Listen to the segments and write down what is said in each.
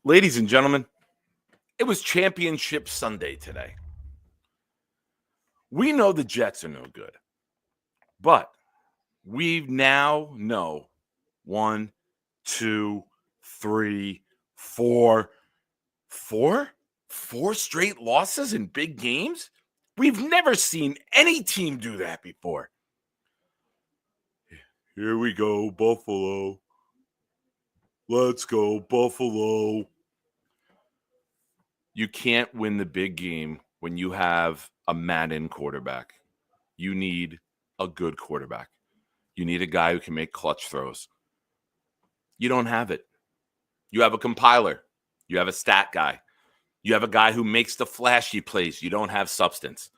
Ladies and gentlemen, it was Championship Sunday today. We know the Jets are no good, but we now know 1, 2, 3, 4 straight losses in big games. We've never seen any team do that before. Here we go, Buffalo. Let's go, Buffalo. You can't win the big game when you have a Madden quarterback. You need a good quarterback. You need a guy who can make clutch throws. You don't have it. You have a compiler. You have a stat guy. You have a guy who makes the flashy plays. You don't have substance.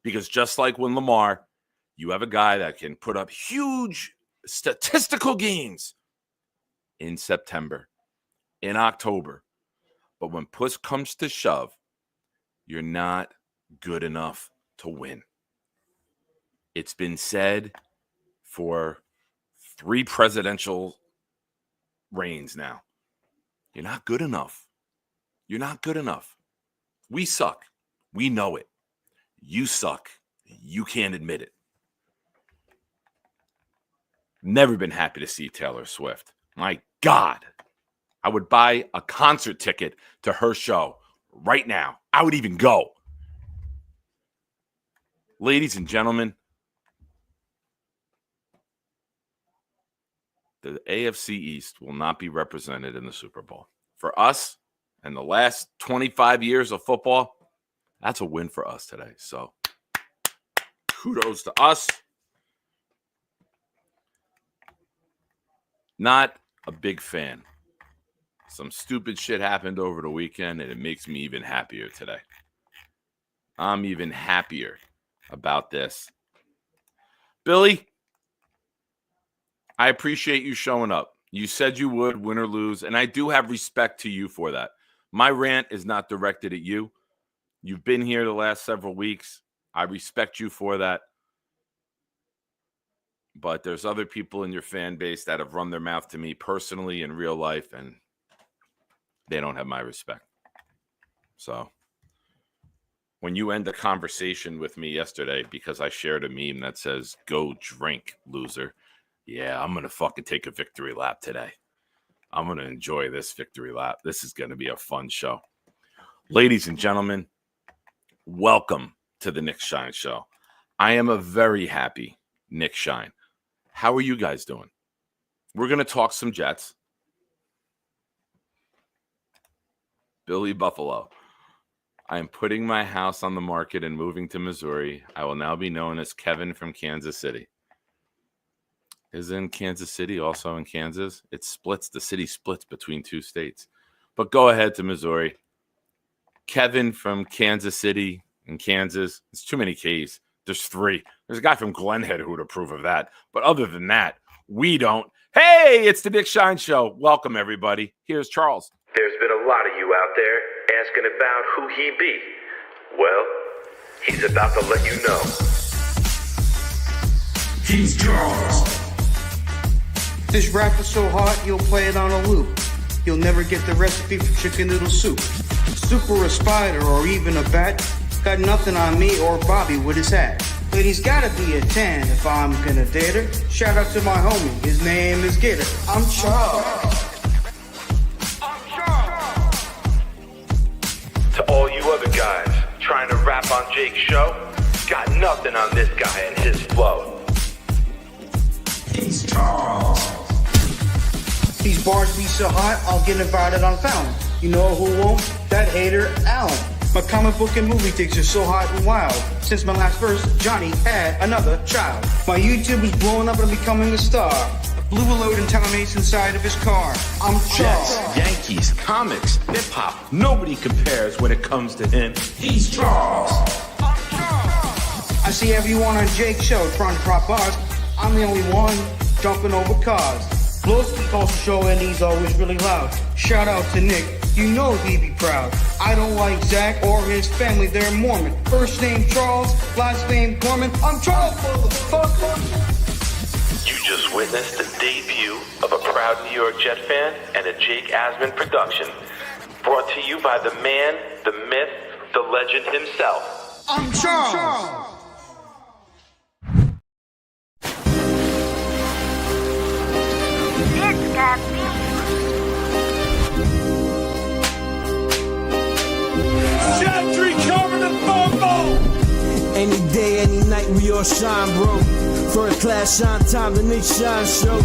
Because just like when Lamar, you have a guy that can put up huge statistical gains in September, in October. But when push comes to shove, you're not good enough to win. It's been said for 3 presidential reigns now. You're not good enough. You're not good enough. We suck. We know it. You suck. You can't admit it. Never been happy to see Taylor Swift. My God. I would buy a concert ticket to her show right now. I would even go. Ladies and gentlemen, the AFC East will not be represented in the Super Bowl. For us, and the last 25 years of football, that's a win for us today. So, kudos to us. Not a big fan. Some stupid shit happened over the weekend, and it makes me even happier today. I'm even happier about this. Billy, I appreciate you showing up. You said you would, win or lose, and I do have respect to you for that. My rant is not directed at you. You've been here the last several weeks. I respect you for that. But there's other people in your fan base that have run their mouth to me personally in real life, and they don't have my respect. So when you end a conversation with me yesterday because I shared a meme that says, "Go drink, loser." Yeah, I'm going to fucking take a victory lap today. I'm going to enjoy this victory lap. This is going to be a fun show. Ladies and gentlemen, welcome to the Nick Shine Show. I am a very happy Nick Shine. How are you guys doing? We're going to talk some Jets. Billy Buffalo. I am putting my house on the market and moving to Missouri. I will now be known as Kevin from Kansas City. Isn't Kansas City also in Kansas? It splits. The city splits between 2 states. But go ahead to Missouri. Kevin from Kansas City in Kansas. It's too many K's. There's 3. There's a guy from Glen Head who would approve of that. But other than that, we don't. Hey, it's the Nick Shine Show. Welcome, everybody. Here's Charles. There's been a lot of you out there asking about who he be. Well, he's about to let you know. He's Charles. This rap is so hot, you'll play it on a loop. You'll never get the recipe for chicken noodle soup. Super a spider or even a bat, got nothing on me or Bobby with his hat. But he's gotta be a 10 if I'm gonna date her. Shout out to my homie, his name is Gator. I'm Charles. To all you other guys trying to rap on Jake's show, got nothing on this guy and his flow. He's Charles. These bars be so hot, I'll get invited on Fountain. You know who won't? That hater, Alan. My comic book and movie takes are so hot and wild. Since my last verse, Johnny had another child. My YouTube is blowing up and I'm becoming a star. Blew a load in Tom Mace inside of his car. I'm Charles. Jets, Yankees, comics, hip-hop. Nobody compares when it comes to him. He's Charles. I see everyone on Jake's show trying to prop bars. I'm the only one jumping over cars. Blowski calls the show and he's always really loud. Shout out to Nick, you know he'd be proud. I don't like Zach or his family, they're Mormon. First name Charles, last name Gorman. I'm Charles, motherfucker. You just witnessed the debut of a proud New York Jet fan and a Jake Asman production. Brought to you by the man, the myth, the legend himself. I'm Charles. It's got me. Gentry covered in football. Any day, any night, we all shine, bro. First class shine time, the Nick Shine Show.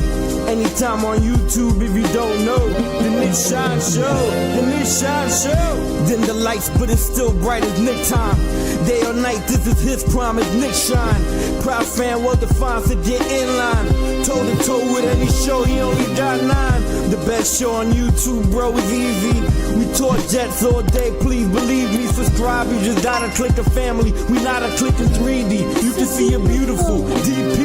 Anytime on YouTube, if you don't know, the Nick Shine Show, the Nick Shine Show. Dim the lights, but it's still bright as Nick time. Day or night, this is his prime, it's Nick Shine. Proud fan, well defined, so get in line. Toe to toe with any show, he only got 9. The best show on YouTube, bro, is easy. We talk Jets all day, please believe me. Subscribe, you just gotta click a family. We not a click in 3D. You can see a beautiful DP.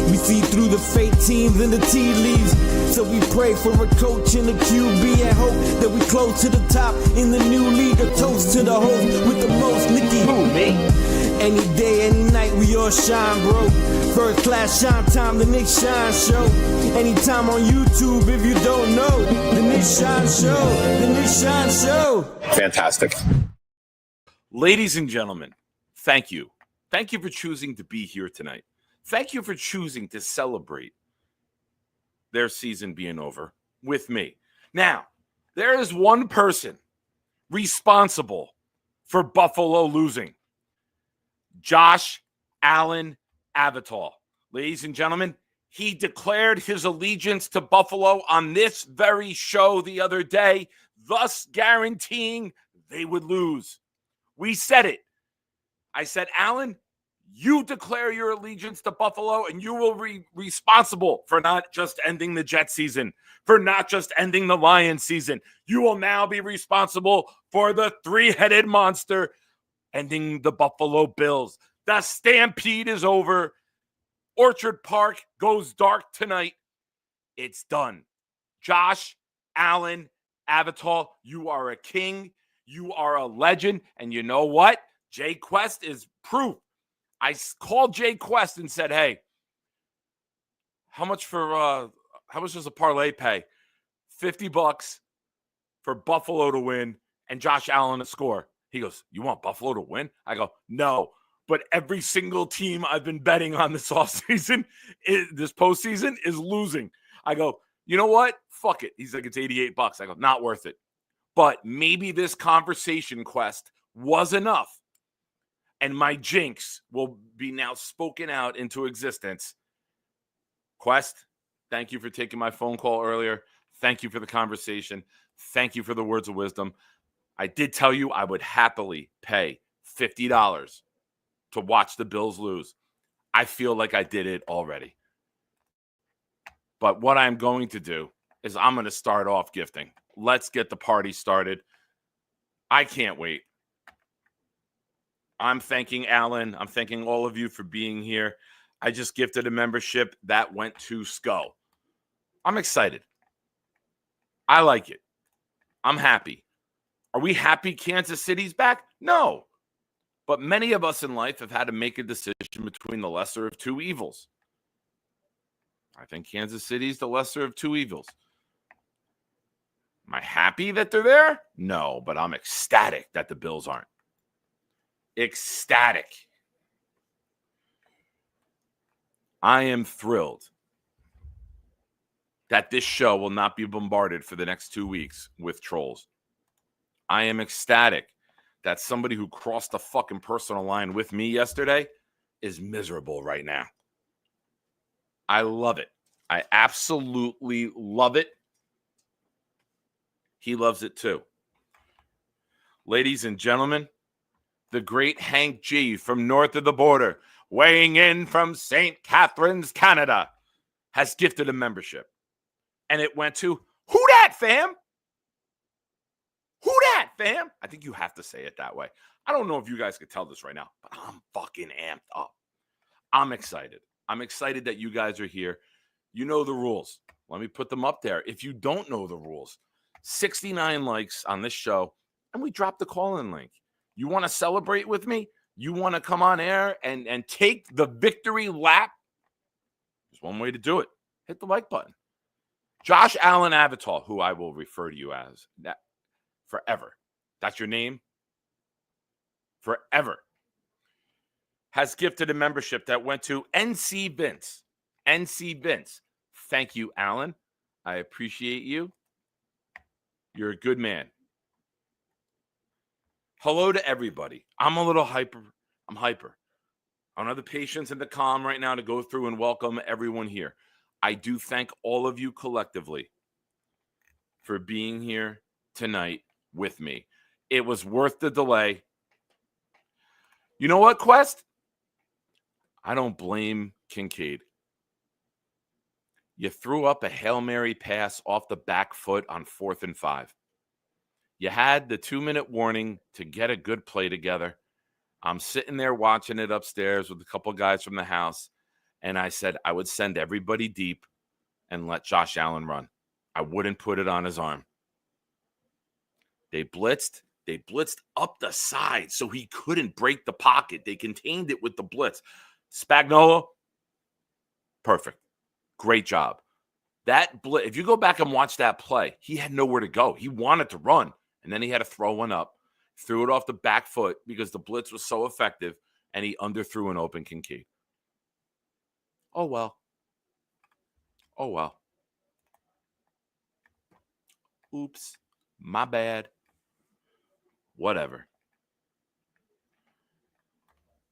We see through the fake teams and the tea leaves. So we pray for a coach and a QB and hope that we close to the top in the new league. A toast to the host with the most, Nicky. Who, me? Any day, any night, we all shine, bro. First class shine time, the Nick Shine Show. Anytime on YouTube, if you don't know, the Nick Shine Show, the Nick Shine Show. Fantastic. Ladies and gentlemen, thank you. Thank you for choosing to be here tonight. Thank you for choosing to celebrate their season being over with me. Now, there is one person responsible for Buffalo losing. Josh Allen Avital. Ladies and gentlemen, he declared his allegiance to Buffalo on this very show the other day, thus guaranteeing they would lose. We said it. I said, Allen, you declare your allegiance to Buffalo, and you will be responsible for not just ending the Jet season, for not just ending the Lions season. You will now be responsible for the three-headed monster ending the Buffalo Bills. The stampede is over. Orchard Park goes dark tonight. It's done. Josh Allen Avital, you are a king. You are a legend. And you know what? Jay Quest is proof. I called Jay Quest and said, hey, how much does a parlay pay? $50 for Buffalo to win and Josh Allen to score. He goes, you want Buffalo to win? I go, no, but every single team I've been betting on this offseason, this postseason, is losing. I go, you know what? Fuck it. He's like, it's $88. I go, not worth it. But maybe this conversation, Quest, was enough. And my jinx will be now spoken out into existence. Quest, thank you for taking my phone call earlier. Thank you for the conversation. Thank you for the words of wisdom. I did tell you I would happily pay $50 to watch the Bills lose. I feel like I did it already. But what I'm going to do is I'm going to start off gifting. Let's get the party started. I can't wait. I'm thanking Alan. I'm thanking all of you for being here. I just gifted a membership that went to SCO. I'm excited. I like it. I'm happy. Are we happy Kansas City's back? No. But many of us in life have had to make a decision between the lesser of two evils. I think Kansas City's the lesser of two evils. Am I happy that they're there? No, but I'm ecstatic that the Bills aren't. Ecstatic. I am thrilled that this show will not be bombarded for the next 2 weeks with trolls. I am ecstatic that somebody who crossed the fucking personal line with me yesterday is miserable right now. I love it. I absolutely love it. He loves it too. Ladies and gentlemen, the great Hank G from north of the border, weighing in from St. Catharines, Canada, has gifted a membership. And it went to, who dat, fam? Who dat, fam? I think you have to say it that way. I don't know if you guys could tell this right now, but I'm fucking amped up. I'm excited. I'm excited that you guys are here. You know the rules. Let me put them up there. If you don't know the rules, 69 likes on this show, and we drop the call-in link. You want to celebrate with me? You want to come on air and take the victory lap? There's one way to do it. Hit the like button. Josh Allen Avital, who I will refer to you as. Forever. That's your name? Forever. Has gifted a membership that went to NC Vince. NC Vince. Thank you, Alan. I appreciate you. You're a good man. Hello to everybody. I'm a little hyper. I'm hyper. I don't have the patience and the calm right now to go through and welcome everyone here. I do thank all of you collectively for being here tonight with me. It was worth the delay. You know what, Quest? I don't blame Kincaid. You threw up a Hail Mary pass off the back foot on 4th and 5. You had the 2-minute warning to get a good play together. I'm sitting there watching it upstairs with a couple guys from the house, and I said I would send everybody deep and let Josh Allen run. I wouldn't put it on his arm. They blitzed. They blitzed up the side so he couldn't break the pocket. They contained it with the blitz. Spagnuolo, perfect. Great job. That blitz, if you go back and watch that play, he had nowhere to go. He wanted to run, and then he had to throw one up. Threw it off the back foot because the blitz was so effective, and he underthrew an open Kincaid. Oh, well. Oh, well. Oops. My bad. Whatever.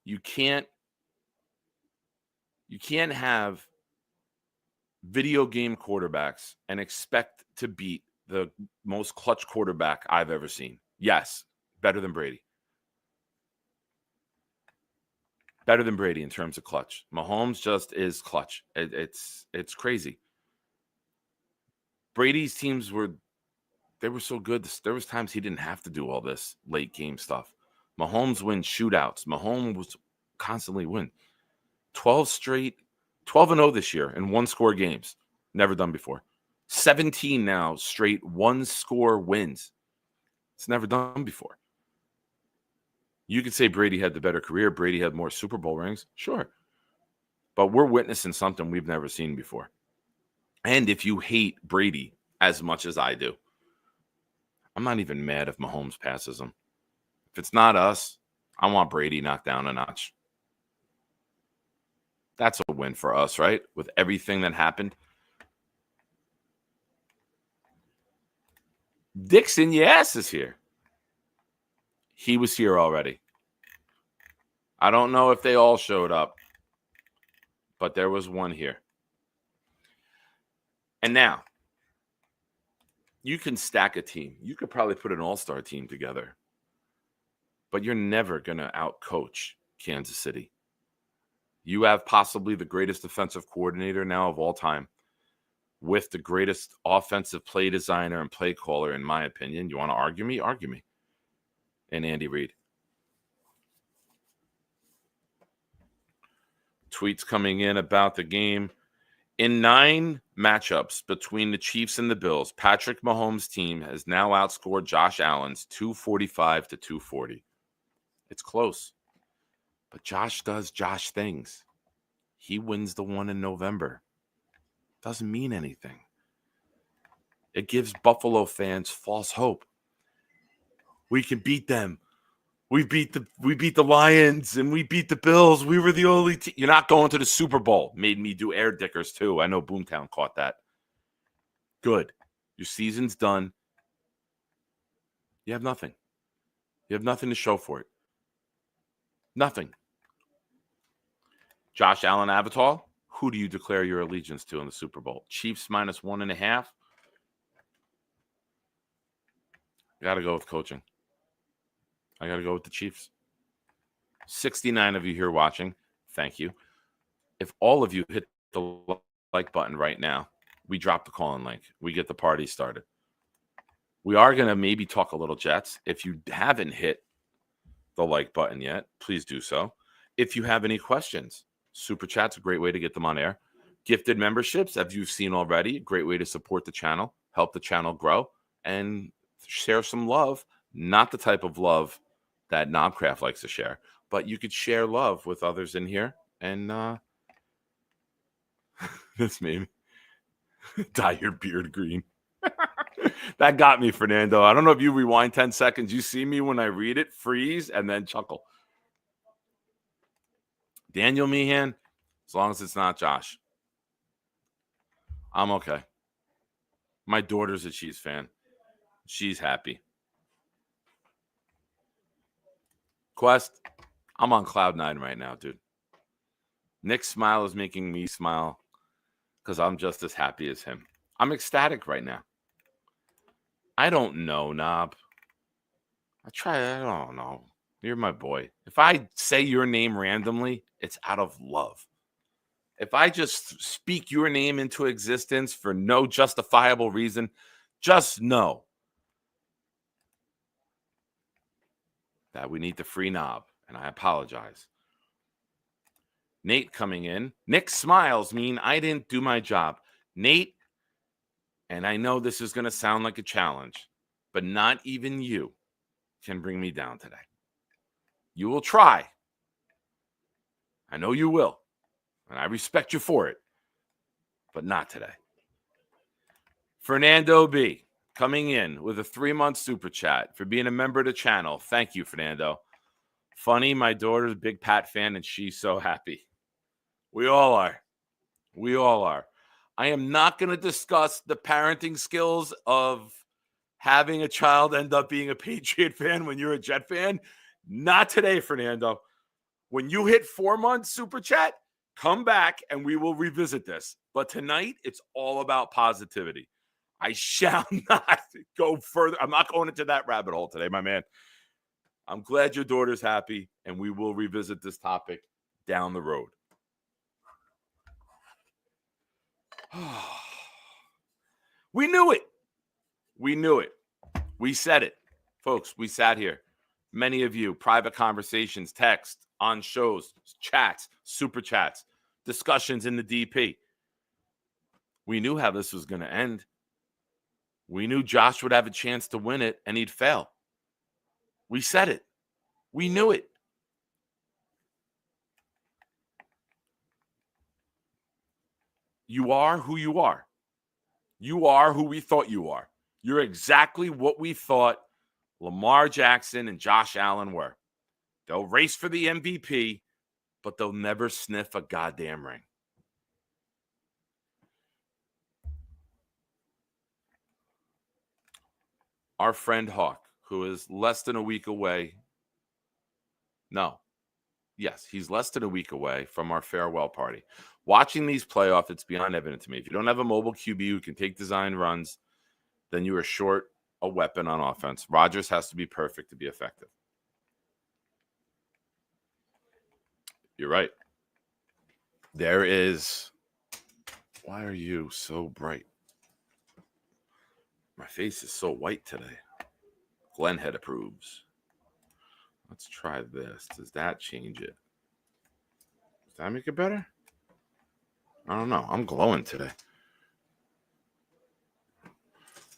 You can't have video game quarterbacks and expect to beat the most clutch quarterback I've ever seen. Yes, better than Brady. Better than Brady in terms of clutch. Mahomes just is clutch. It's crazy. Brady's teams were so good. There was times he didn't have to do all this late game stuff. Mahomes wins shootouts. Mahomes constantly win. 12-0 this year in one-score games. Never done before. 17 now straight one-score wins. It's never done before. You could say Brady had the better career. Brady had more Super Bowl rings. Sure. But we're witnessing something we've never seen before. And if you hate Brady as much as I do, I'm not even mad if Mahomes passes him. If it's not us, I want Brady knocked down a notch. That's a win for us, right? With everything that happened. Dixon, yes, is here. He was here already. I don't know if they all showed up, but there was one here. And now, you can stack a team. You could probably put an all-star team together, but you're never going to outcoach Kansas City. You have possibly the greatest defensive coordinator now of all time with the greatest offensive play designer and play caller, in my opinion. You want to argue me? Argue me. And Andy Reid. Tweets coming in about the game. In 9 matchups between the Chiefs and the Bills, Patrick Mahomes' team has now outscored Josh Allen's 245 to 240. It's close. But Josh does Josh things. He wins the one in November. Doesn't mean anything. It gives Buffalo fans false hope. We can beat them. We beat the Lions and we beat the Bills. We were the only team. You're not going to the Super Bowl. Made me do air dickers too. I know Boomtown caught that. Good. Your season's done. You have nothing. You have nothing to show for it. Nothing. Josh Allen Avatar, who do you declare your allegiance to in the Super Bowl? Chiefs minus 1.5. Got to go with coaching. I got to go with the Chiefs. 69 of you here watching. Thank you. If all of you hit the like button right now, we drop the call-in link. We get the party started. We are going to maybe talk a little Jets. If you haven't hit the like button yet, please do so. If you have any questions, Super Chat's a great way to get them on air. Gifted memberships, as you've seen already, a great way to support the channel, help the channel grow, and share some love. Not the type of love that Knobcraft likes to share, but you could share love with others in here. And this made me dye your beard green. That got me, Fernando. I don't know if you rewind 10 seconds. You see me when I read it, freeze, and then chuckle. Daniel Meehan, as long as it's not Josh, I'm okay. My daughter's a Chiefs fan. She's happy. Quest, I'm on cloud 9 right now, dude. Nick's smile is making me smile because I'm just as happy as him. I'm ecstatic right now. I don't know, Knob. I don't know. You're my boy. If I say your name randomly, it's out of love. If I just speak your name into existence for no justifiable reason, just know that we need to free Knob, and I apologize. Nate coming in. Nick smiles mean I didn't do my job. Nate, and I know this is going to sound like a challenge, but not even you can bring me down today. You will try. I know you will, and I respect you for it, but not today. Fernando B. coming in with a 3-month super chat for being a member of the channel. Thank you, Fernando. Funny, my daughter's a big Pat fan, and she's so happy. We all are. We all are. I am not going to discuss the parenting skills of having a child end up being a Patriot fan when you're a Jet fan. Not today, Fernando. When you hit 4 months super chat, come back and we will revisit this. But tonight, it's all about positivity. I shall not go further. I'm not going into that rabbit hole today, my man. I'm glad your daughter's happy, and we will revisit this topic down the road. We knew it. We knew it. We said it. Folks, we sat here. Many of you, private conversations, text, on shows, chats, super chats, discussions in the DP. We knew how this was going to end. We knew Josh would have a chance to win it, and he'd fail. We said it. We knew it. You are who you are. You are who we thought you are. You're exactly what we thought Lamar Jackson and Josh Allen were. They'll race for the MVP, but they'll never sniff a goddamn ring. Our friend Hawk, who is less than a week away. No. Yes, he's less than a week away from our farewell party. Watching these playoffs, it's beyond evident to me. If you don't have a mobile QB who can take design runs, then you are short a weapon on offense. Rodgers has to be perfect to be effective. You're right. There is. Why are you so bright? My face is so white today. Glenhead approves. Let's try this. Does that change it? Does that make it better? I don't know. I'm glowing today.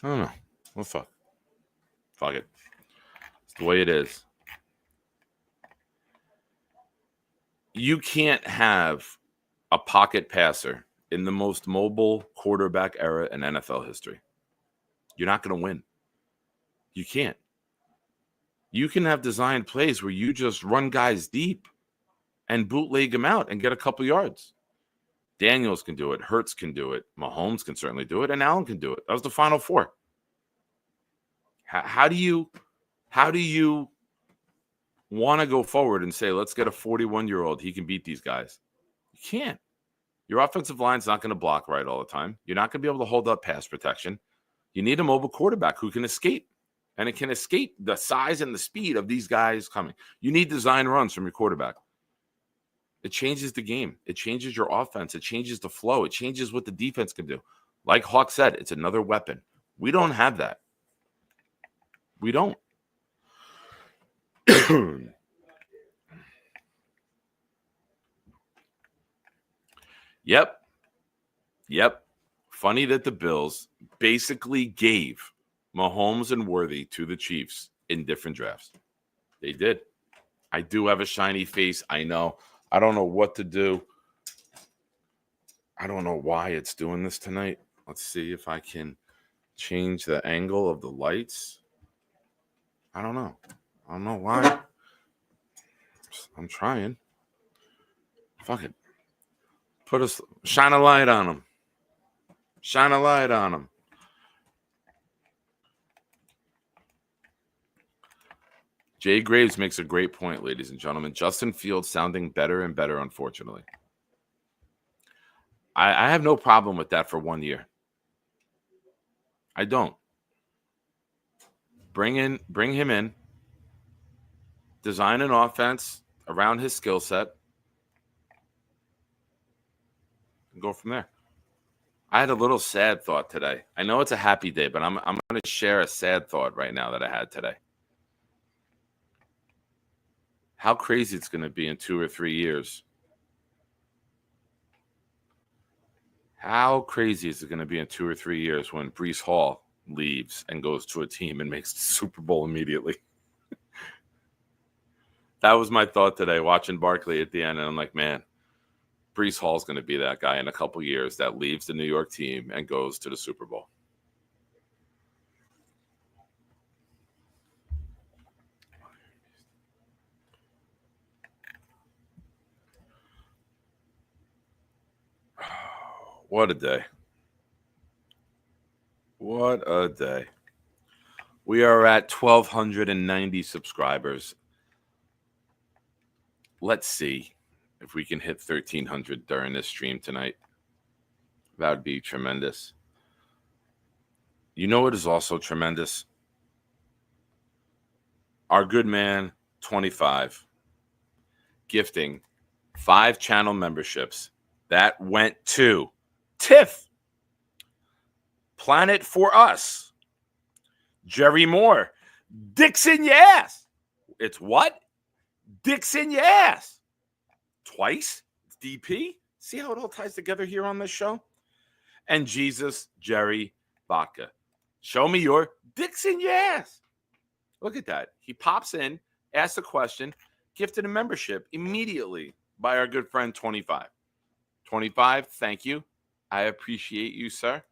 I don't know. Well, fuck. Fuck it. It's the way it is. You can't have a pocket passer in the most mobile quarterback era in NFL history. You're not going to win. You can't. You can have designed plays where you just run guys deep and bootleg them out and get a couple yards. Daniels can do it. Hurts can do it. Mahomes can certainly do it. And Allen can do it. That was the Final Four. How do you want to go forward and say, let's get a 41-year-old. He can beat these guys. You can't. Your offensive line's not going to block right all the time. You're not going to be able to hold up pass protection. You need a mobile quarterback who can escape. And it can escape the size and the speed of these guys coming. You need design runs from your quarterback. It changes the game. It changes your offense. It changes the flow. It changes what the defense can do. Like Hawk said, it's another weapon. We don't have that. We don't. Yep. Funny that the Bills basically gave Mahomes and Worthy to the Chiefs in different drafts. They did. I do have a shiny face. I know. I don't know what to do. I don't know why it's doing this tonight. Let's see if I can Change the angle of the lights. I don't know. I don't know why. I'm trying. Fuck it. Shine a light on them. Shine a light on them. Jay Graves makes a great point, ladies and gentlemen. Justin Fields sounding better and better, unfortunately. I have no problem with that for 1 year. I don't. Bring him in. Design an offense around his skill set. And go from there. I had a little sad thought today. I know it's a happy day, but I'm going to share a sad thought right now that I had today. How crazy it's going to be in 2 or 3 years. How crazy is it going to be in 2 or 3 years when Breece Hall leaves and goes to a team and makes the Super Bowl immediately? That was my thought today, watching Barkley at the end. And I'm like, man, Breece Hall's going to be that guy in a couple years that leaves the New York team and goes to the Super Bowl. What a day. What a day. We are at 1,290 subscribers. Let's see if we can hit 1,300 during this stream tonight. That would be tremendous. You know what is also tremendous? Our good man, 25, gifting 5 channel memberships. That went to Tiff, Planet for Us, Jerry Moore, Dixon Yes. It's what? Dixon Yes. Twice? It's DP. See how it all ties together here on this show? And Jesus, Jerry, Baca. Show me your Dixon Yes. Look at that. He pops in, asks a question, gifted a membership immediately by our good friend 25. 25, thank you. I appreciate you, sir.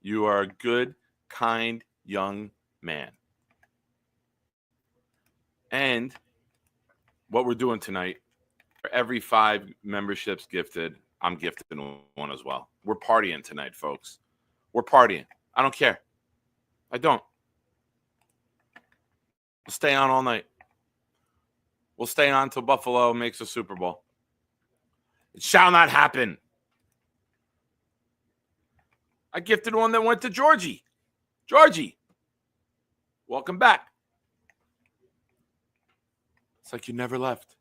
You are a good, kind, young man. And what we're doing tonight, for every 5 memberships gifted, I'm gifting one as well. We're partying tonight, folks. We're partying. I don't care. I don't. We'll stay on all night. We'll stay on till Buffalo makes a Super Bowl. It shall not happen. I gifted one that went to Georgie. Georgie, welcome back. It's like you never left.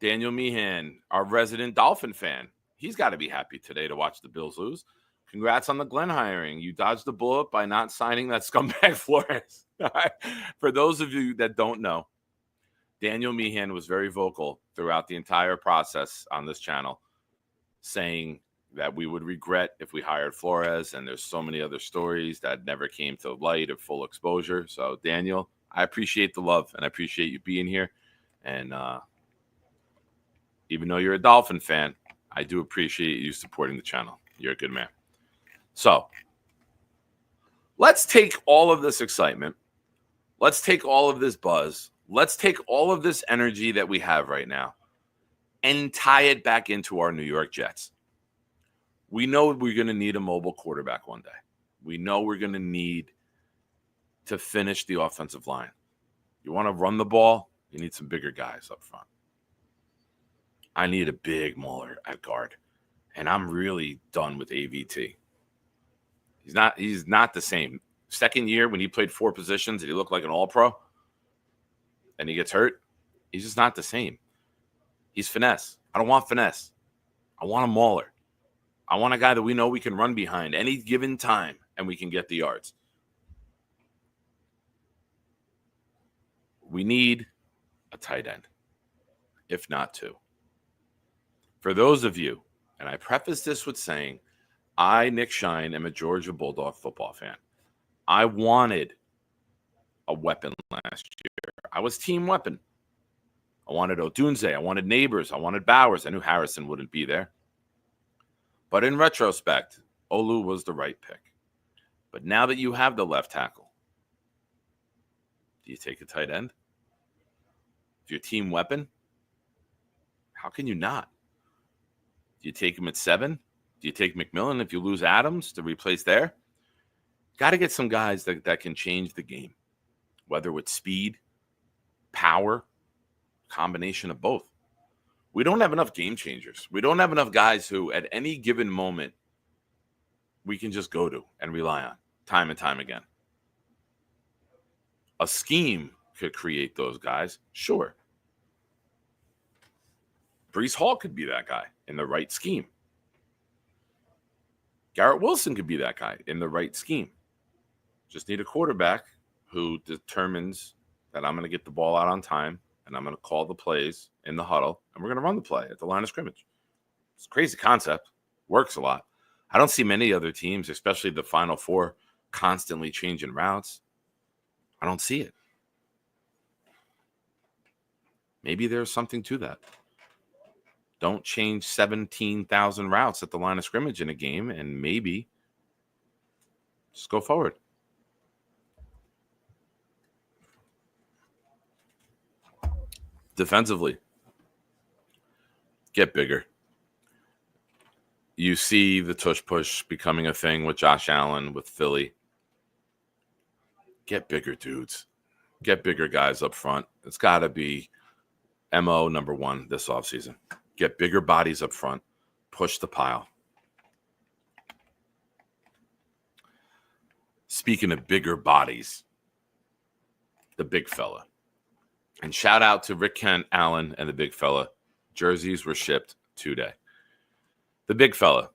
Daniel Meehan, our resident Dolphin fan. He's got to be happy today to watch the Bills lose. Congrats on the Glenn hiring. You dodged the bullet by not signing that scumbag Flores. For those of you that don't know, Daniel Meehan was very vocal throughout the entire process on this channel, saying that we would regret if we hired Flores, and there's so many other stories that never came to light of full exposure. So, Daniel, I appreciate the love, and I appreciate you being here. And even though you're a Dolphin fan, I do appreciate you supporting the channel. You're a good man. So, let's take all of this excitement. Let's take all of this buzz. Let's take all of this energy that we have right now and tie it back into our New York Jets. We know we're going to need a mobile quarterback one day. We know we're going to need to finish the offensive line. You want to run the ball, you need some bigger guys up front. I need a big mauler at guard. And I'm really done with AVT. He's not the same. Second year when he played 4 positions and he looked like an all-pro and he gets hurt, he's just not the same. He's finesse. I don't want finesse. I want a mauler. I want a guy that we know we can run behind any given time and we can get the yards. We need a tight end, if not 2. For those of you, and I preface this with saying, I, Nick Shine, am a Georgia Bulldog football fan. I wanted a weapon last year. I was team weapon. I wanted Odunze. I wanted Neighbors. I wanted Bowers. I knew Harrison wouldn't be there. But in retrospect, Olu was the right pick. But now that you have the left tackle, do you take a tight end? If your team weapon, how can you not? Do you take him at 7? Do you take McMillan if you lose Adams to replace there? Got to get some guys that can change the game, whether with speed, power, combination of both. We don't have enough game changers. We don't have enough guys who at any given moment we can just go to and rely on time and time again. A scheme could create those guys, sure. Breece Hall could be that guy in the right scheme. Garrett Wilson could be that guy in the right scheme. Just need a quarterback who determines that I'm going to get the ball out on time and I'm going to call the plays in the huddle and we're going to run the play at the line of scrimmage. It's a crazy concept. Works a lot. I don't see many other teams, especially the Final Four, constantly changing routes. I don't see it. Maybe there's something to that. Don't change 17,000 routes at the line of scrimmage in a game, and maybe just go forward. Defensively, get bigger. You see the tush push becoming a thing with Josh Allen, with Philly. Get bigger, dudes. Get bigger guys up front. It's got to be MO number 1 this offseason. Get bigger bodies up front. Push the pile. Speaking of bigger bodies, the big fella. And shout out to Rick Kent, Allen, and the big fella. Jerseys were shipped today. The big fella.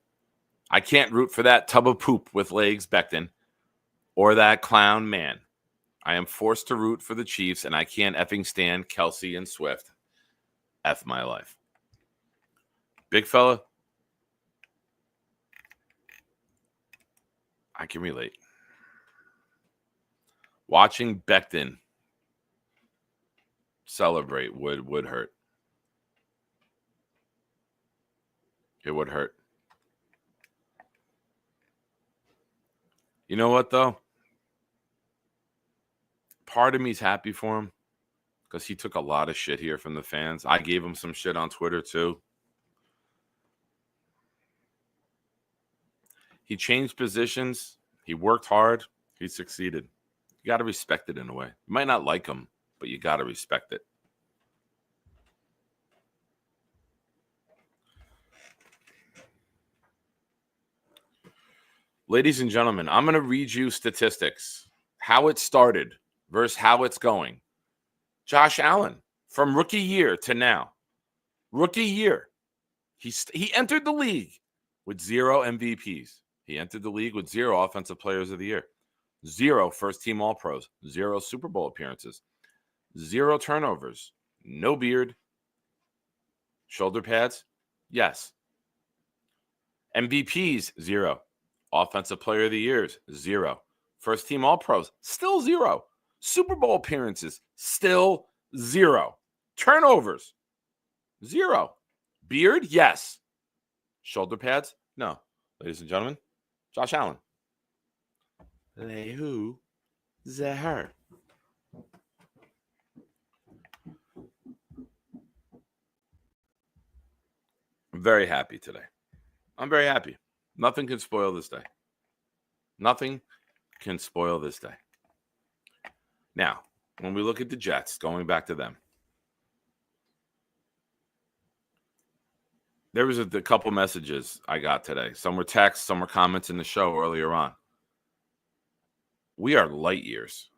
I can't root for that tub of poop with legs, Becton, or that clown man. I am forced to root for the Chiefs, and I can't effing stand Kelsey and Swift. F my life. Big fella, I can relate. Watching Becton celebrate would hurt. It would hurt. You know what, though? Part of me's happy for him because he took a lot of shit here from the fans. I gave him some shit on Twitter, too. He changed positions. He worked hard. He succeeded. You got to respect it in a way. You might not like him, but you got to respect it. Ladies and gentlemen, I'm going to read you statistics. How it started versus how it's going. Josh Allen, from rookie year to now. Rookie year. He entered the league with 0 MVPs. He entered the league with 0 Offensive Players of the Year, 0 first-team All-Pros, 0 Super Bowl appearances, 0 turnovers, no beard, shoulder pads, yes. MVPs, 0. Offensive Player of the Years, 0. First-team All-Pros, still 0. Super Bowl appearances, still 0. Turnovers, 0. Beard, yes. Shoulder pads, no. Ladies and gentlemen, Josh Allen. They who? They her. I'm very happy today. I'm very happy. Nothing can spoil this day. Nothing can spoil this day. Now, when we look at the Jets, going back to them, there was a couple messages I got today. Some were texts, some were comments in the show earlier on. We are light years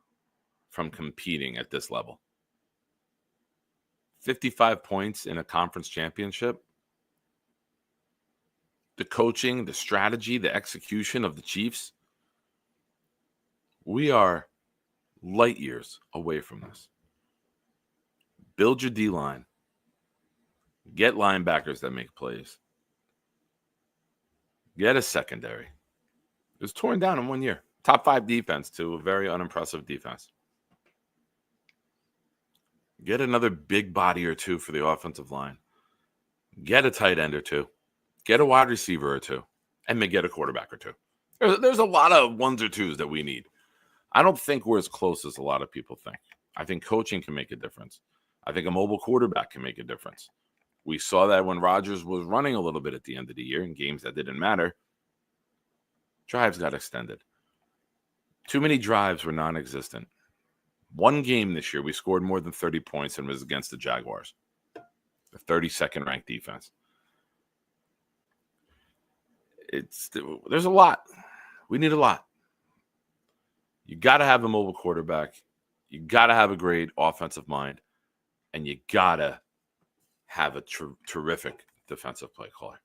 from competing at this level. 55 points in a conference championship. The coaching, the strategy, the execution of the Chiefs. We are light years away from this. Build your D-line. Get linebackers that make plays. Get a secondary. It was torn down in 1 year. Top 5 defense to a very unimpressive defense. Get another big body or two for the offensive line. Get a tight end or two. Get a wide receiver or two. And maybe get a quarterback or two. There's a lot of ones or twos that we need. I don't think we're as close as a lot of people think. I think coaching can make a difference. I think a mobile quarterback can make a difference. We saw that when Rodgers was running a little bit at the end of the year in games that didn't matter. Drives got extended. Too many drives were non-existent. One game this year, we scored more than 30 points and was against the Jaguars, the 32nd ranked defense. There's a lot. We need a lot. You got to have a mobile quarterback. You got to have a great offensive mind. And you got to have a terrific defensive play caller.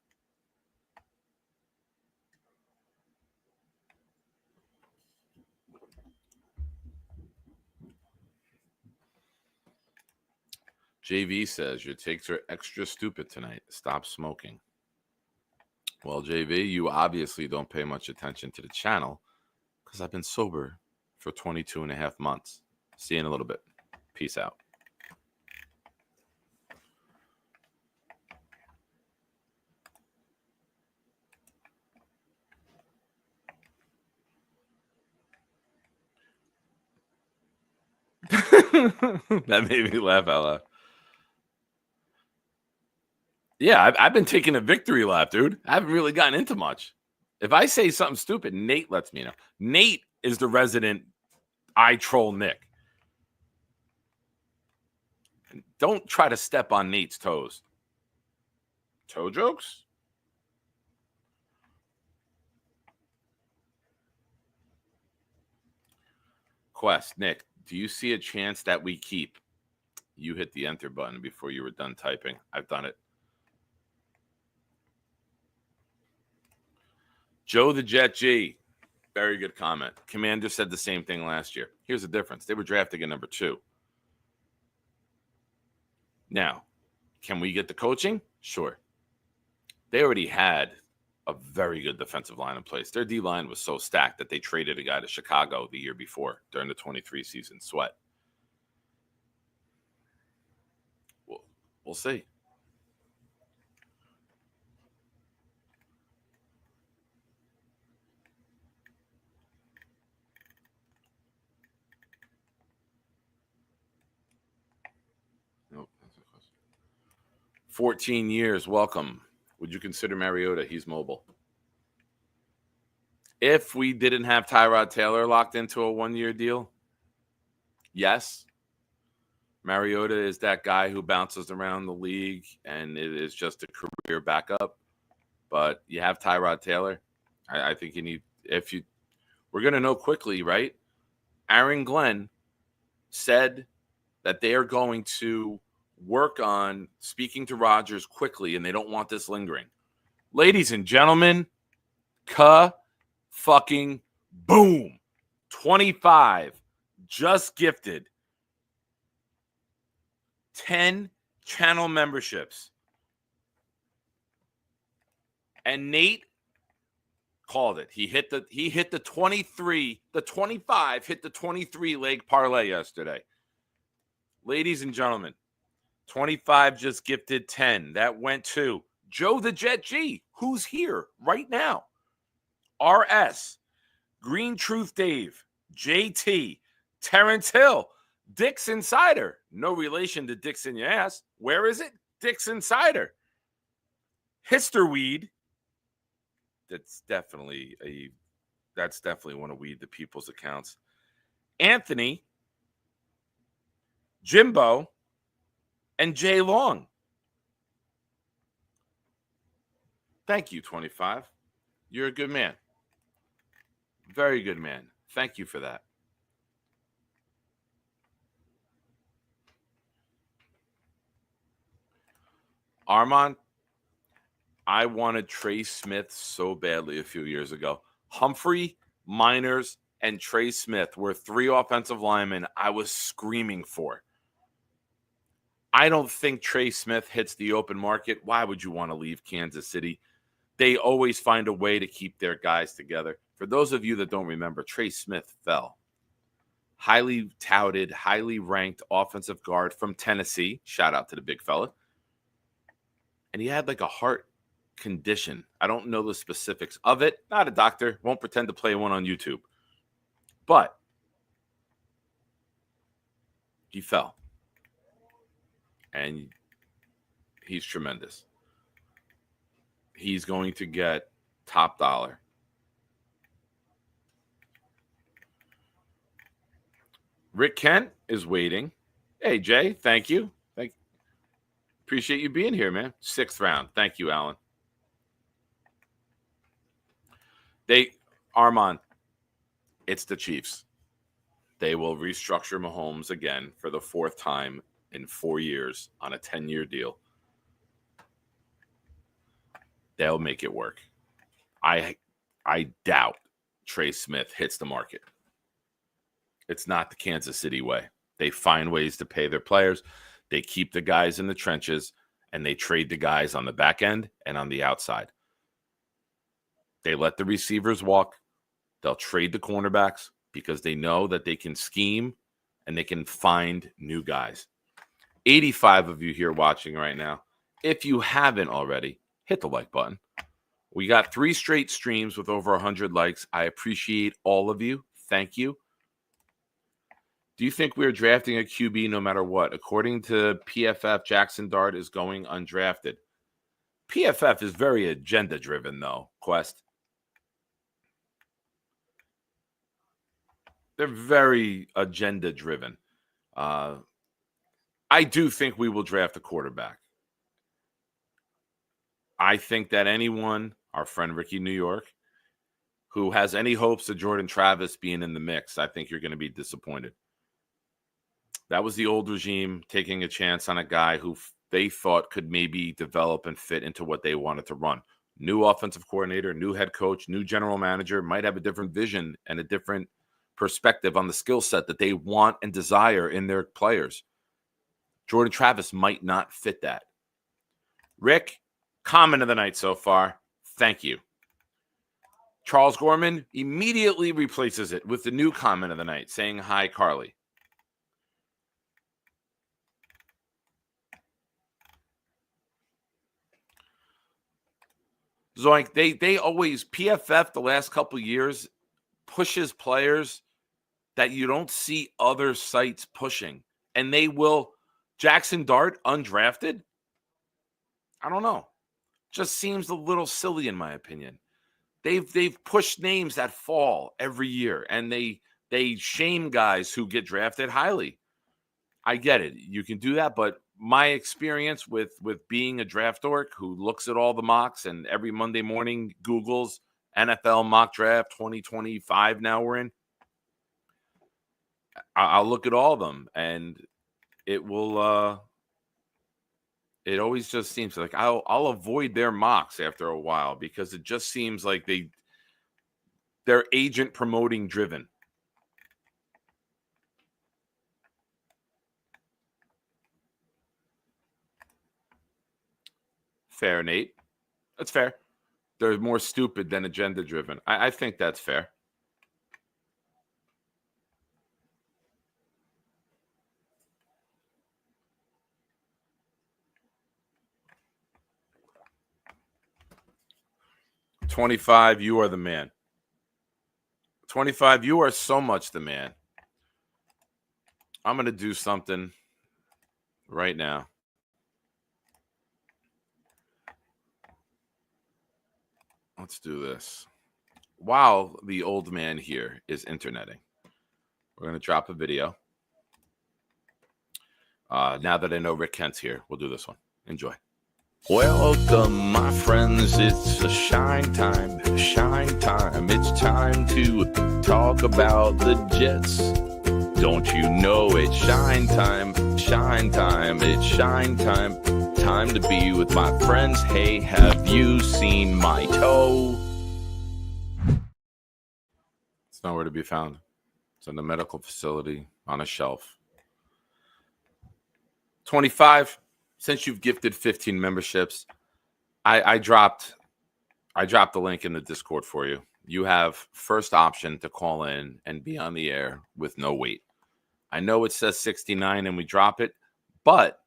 JV says, your takes are extra stupid tonight. Stop smoking. Well, JV, you obviously don't pay much attention to the channel because I've been sober for 22 and a half months. See you in a little bit. Peace out. That made me laugh out loud. Yeah, I've been taking a victory lap, dude. I haven't really gotten into much. If I say something stupid, Nate lets me know. Nate is the resident I troll Nick. And don't try to step on Nate's toes. Toe jokes? Quest, Nick, do you see a chance that we keep? You hit the enter button before you were done typing. I've done it. Joe the Jet G, very good comment. Commander said the same thing last year. Here's the difference. They were drafting at number 2. Now, can we get the coaching? Sure. They already had a very good defensive line in place. Their D-line was so stacked that they traded a guy to Chicago the year before during the 23 season. Sweat. We'll see. Nope, that's a question. 14 years, welcome. Would you consider Mariota? He's mobile. If we didn't have Tyrod Taylor locked into a 1-year deal, yes. Mariota is that guy who bounces around the league and it is just a career backup. But you have Tyrod Taylor. I think you need, we're going to know quickly, right? Aaron Glenn said that they are going to work on speaking to Rodgers quickly and they don't want this lingering. Ladies and gentlemen, fucking boom. 25 just gifted 10 channel memberships. And Nate called it. He hit the 23, the 25 hit the 23 leg parlay yesterday. Ladies and gentlemen, 25 just gifted 10. That went to Joe the Jet G, who's here right now. RS, Green Truth Dave, JT, Terrence Hill, Dick's Insider. No relation to Dick's in your ass. Where is it? Dick's Insider. Histerweed. That's definitely one of Weed the People's accounts. Anthony, Jimbo, and Jay Long. Thank you, 25. You're a good man. Very good man. Thank you for that. Armand, I wanted Trey Smith so badly a few years ago. Humphrey, Miners, and Trey Smith were 3 offensive linemen I was screaming for. I don't think Trey Smith hits the open market. Why would you want to leave Kansas City? They always find a way to keep their guys together. For those of you that don't remember, Trey Smith fell. Highly touted, highly ranked offensive guard from Tennessee. Shout out to the big fella. And he had like a heart condition. I don't know the specifics of it. Not a doctor. Won't pretend to play one on YouTube. But he fell. And he's tremendous. He's going to get top dollar. Rick Kent is waiting. Hey, Jay, thank you. Appreciate you being here, man. 6th round. Thank you, Alan. Armand, it's the Chiefs. They will restructure Mahomes again for the 4th time in 4 years on a 10-year deal. They'll make it work. I doubt Trey Smith hits the market. It's not the Kansas City way. They find ways to pay their players. They keep the guys in the trenches, and they trade the guys on the back end and on the outside. They let the receivers walk. They'll trade the cornerbacks because they know that they can scheme and they can find new guys. 85 of you here watching right now. If you haven't already, hit the like button. We got 3 straight streams with over 100 likes. I appreciate all of you. Thank you. Do you think we're drafting a QB no matter what? According to PFF, Jackson Dart is going undrafted. PFF is very agenda-driven, though, Quest. They're very agenda-driven. I do think we will draft a quarterback. I think that anyone, our friend Ricky New York, who has any hopes of Jordan Travis being in the mix, I think you're going to be disappointed. That was the old regime taking a chance on a guy who they thought could maybe develop and fit into what they wanted to run. New offensive coordinator, new head coach, new general manager might have a different vision and a different perspective on the skill set that they want and desire in their players. Jordan Travis might not fit that. Rick, comment of the night so far. Thank you. Charles Gorman immediately replaces it with the new comment of the night saying, "Hi, Carly." So like they always, PFF the last couple of years pushes players that you don't see other sites pushing. And they will. Jackson Dart, undrafted? I don't know. Just seems a little silly in my opinion. They've pushed names that fall every year, and they shame guys who get drafted highly. I get it. You can do that, but my experience with being a draft dork who looks at all the mocks and every Monday morning Googles NFL mock draft 2025 now we're in, I'll look at all of them, and it will it always just seems like I'll avoid their mocks after a while because it just seems like they're agent promoting driven. Fair, Nate. That's fair. They're more stupid than agenda driven. I think that's fair. $25, you are the man. 25, you are so much the man. I'm going to do something right now. Let's do this. While the old man here is interneting, we're going to drop a video. Now that I know Rick Kent's here, we'll do this one. Enjoy. Welcome, my friends. It's a shine time. Shine time. It's time to talk about the Jets. Don't you know it's shine time? Shine time. It's shine time. Time to be with my friends. Hey, have you seen my toe? It's nowhere to be found. It's in the medical facility on a shelf. 25. Since you've gifted 15 memberships, I dropped the link in the Discord for you. You have first option to call in and be on the air with no wait. I know it says 69 and we drop it, but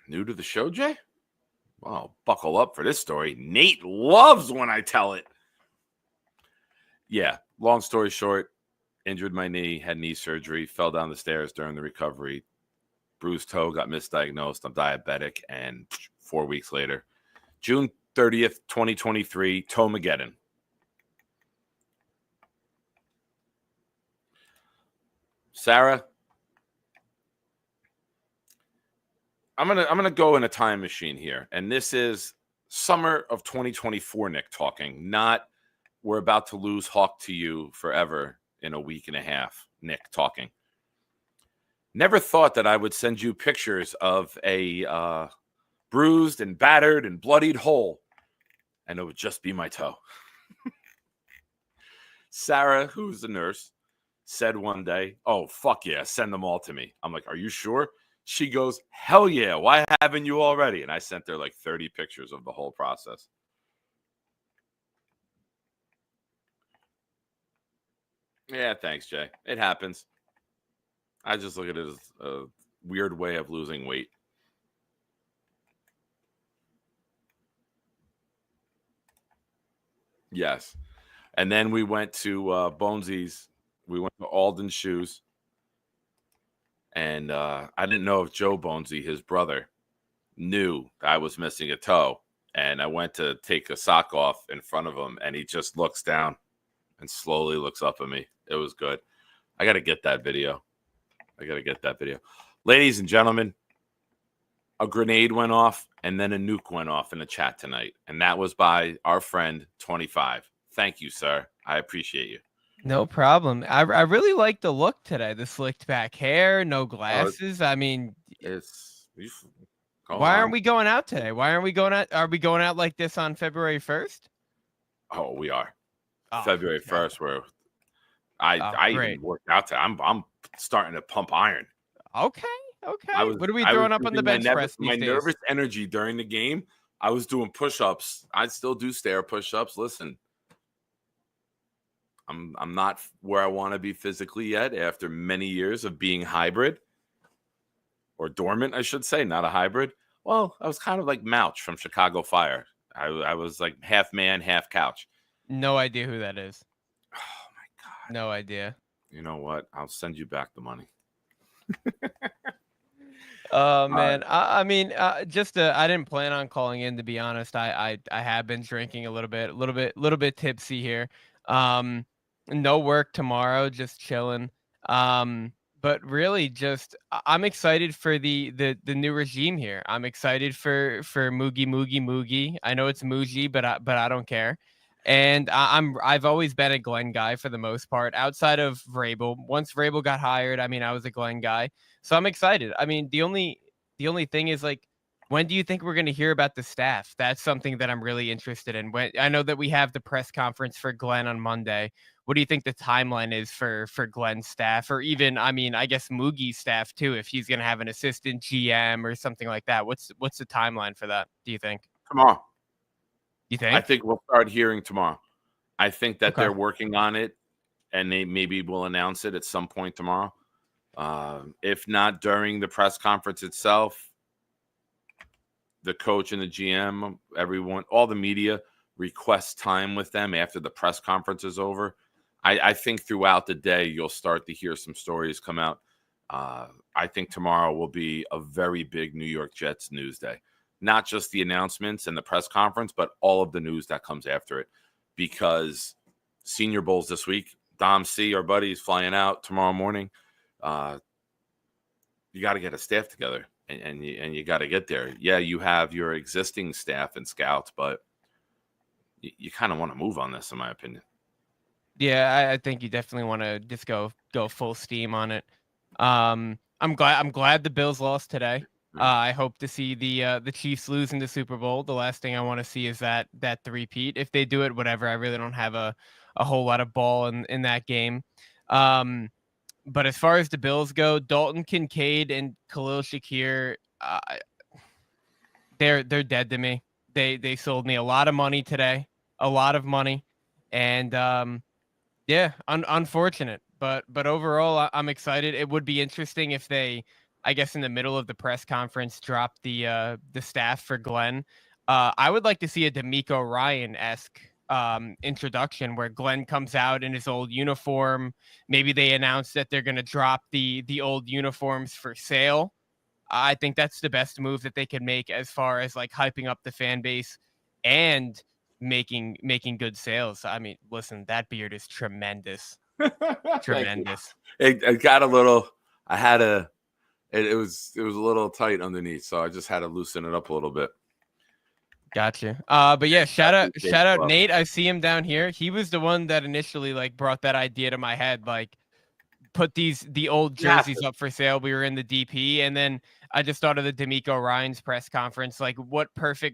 New to the show, Jay? Well, buckle up for this story. Nate loves when I tell it. Yeah, long story short, injured my knee, had knee surgery, fell down the stairs during the recovery, bruised toe, got misdiagnosed. I'm diabetic, and 4 weeks later, June 30th, 2023, Toemageddon. Sarah, I'm gonna go in a time machine here, and this is summer of 2024. Nick talking, not we're about to lose Hawk to you forever in a week and a half. Nick talking. Never thought that I would send you pictures of a bruised and battered and bloodied hole, and it would just be my toe. Sarah, who's a nurse, said one day, "Oh, fuck yeah, send them all to me." I'm like, "Are you sure?" She goes, "Hell yeah, why haven't you already?" And I sent her like 30 pictures of the whole process. Yeah, thanks, Jay. It happens. I just look at it as a weird way of losing weight. Yes. And then we went to Bonesy's. We went to Alden's Shoes. And I didn't know if Joe Bonesy, his brother, knew I was missing a toe. And I went to take a sock off in front of him, and he just looks down and slowly looks up at me. It was good. I got to get that video. Ladies and gentlemen, a grenade went off, and then a nuke went off in the chat tonight. And that was by our friend 25. Thank you, sir. I appreciate you. No problem. I really like the look today. The slicked back hair, no glasses. I mean, why aren't we going out today? Why aren't we going out? Are we going out like this on February 1st? Oh, we are. Oh, February 1st, where I even worked out today. I'm starting to pump iron. Okay. What are we throwing up on the bench press these days? Nervous energy during the game, I was doing push-ups. I still do stair push-ups. Listen, I'm not where I want to be physically yet after many years of being hybrid or dormant, I should say, not a hybrid. Well, I was kind of like Mouch from Chicago Fire. I was like half man, half couch. No idea who that is. Oh my God. No idea. You know what? I'll send you back the money. Oh man, I mean, I didn't plan on calling in, to be honest. I have been drinking a little bit tipsy here. No work tomorrow, just chilling. But really, I'm excited for the new regime here. I'm excited for Moogie. I know it's Muji, but I don't care. And I've always been a Glenn guy for the most part, outside of Vrabel. Once Vrabel got hired, I mean, I was a Glenn guy. So I'm excited. I mean, the only thing is, like, when do you think we're going to hear about the staff? That's something that I'm really interested in. When I know that we have the press conference for Glenn on Monday. What do you think the timeline is for Glenn's staff, or even, I mean, I guess Moogie's staff too, if he's going to have an assistant GM or something like that? What's the timeline for that, do you think? Tomorrow. You think? I think we'll start hearing tomorrow. I think that they're working on it, and they maybe will announce it at some point tomorrow. If not during the press conference itself, the coach and the GM, everyone, all the media requests time with them after the press conference is over. I think throughout the day, you'll start to hear some stories come out. I think tomorrow will be a very big New York Jets news day. Not just the announcements and the press conference, but all of the news that comes after it. Because Senior Bowl's this week. Dom C, our buddy, is flying out tomorrow morning. You got to get a staff together, and you got to get there. Yeah, you have your existing staff and scouts, but you kind of want to move on this, in my opinion. Yeah, I think you definitely want to just go full steam on it. I'm glad the Bills lost today. I hope to see the Chiefs lose in the Super Bowl. The last thing I want to see is that three-peat. If they do it, whatever. I really don't have a whole lot of ball in that game. But as far as the Bills go, Dalton Kincaid and Khalil Shakir, they're dead to me. They sold me a lot of money today, a lot of money, and yeah, unfortunate. But overall, I'm excited. It would be interesting if they, I guess in the middle of the press conference, dropped the staff for Glenn. I would like to see a D'Amico Ryan-esque introduction where Glenn comes out in his old uniform. Maybe they announce that they're going to drop the old uniforms for sale. I think that's the best move that they could make as far as like hyping up the fan base and making good sales. I mean, listen, that beard is tremendous. Tremendous. It got a little. I had a. It was a little tight underneath, so I just had to loosen it up a little bit. Gotcha. But yeah, shout out Nate. I see him down here. He was the one that initially like brought that idea to my head, like put the old jerseys up for sale. We were in the DP, and then I just thought of the D'Amico Ryan's press conference. Like,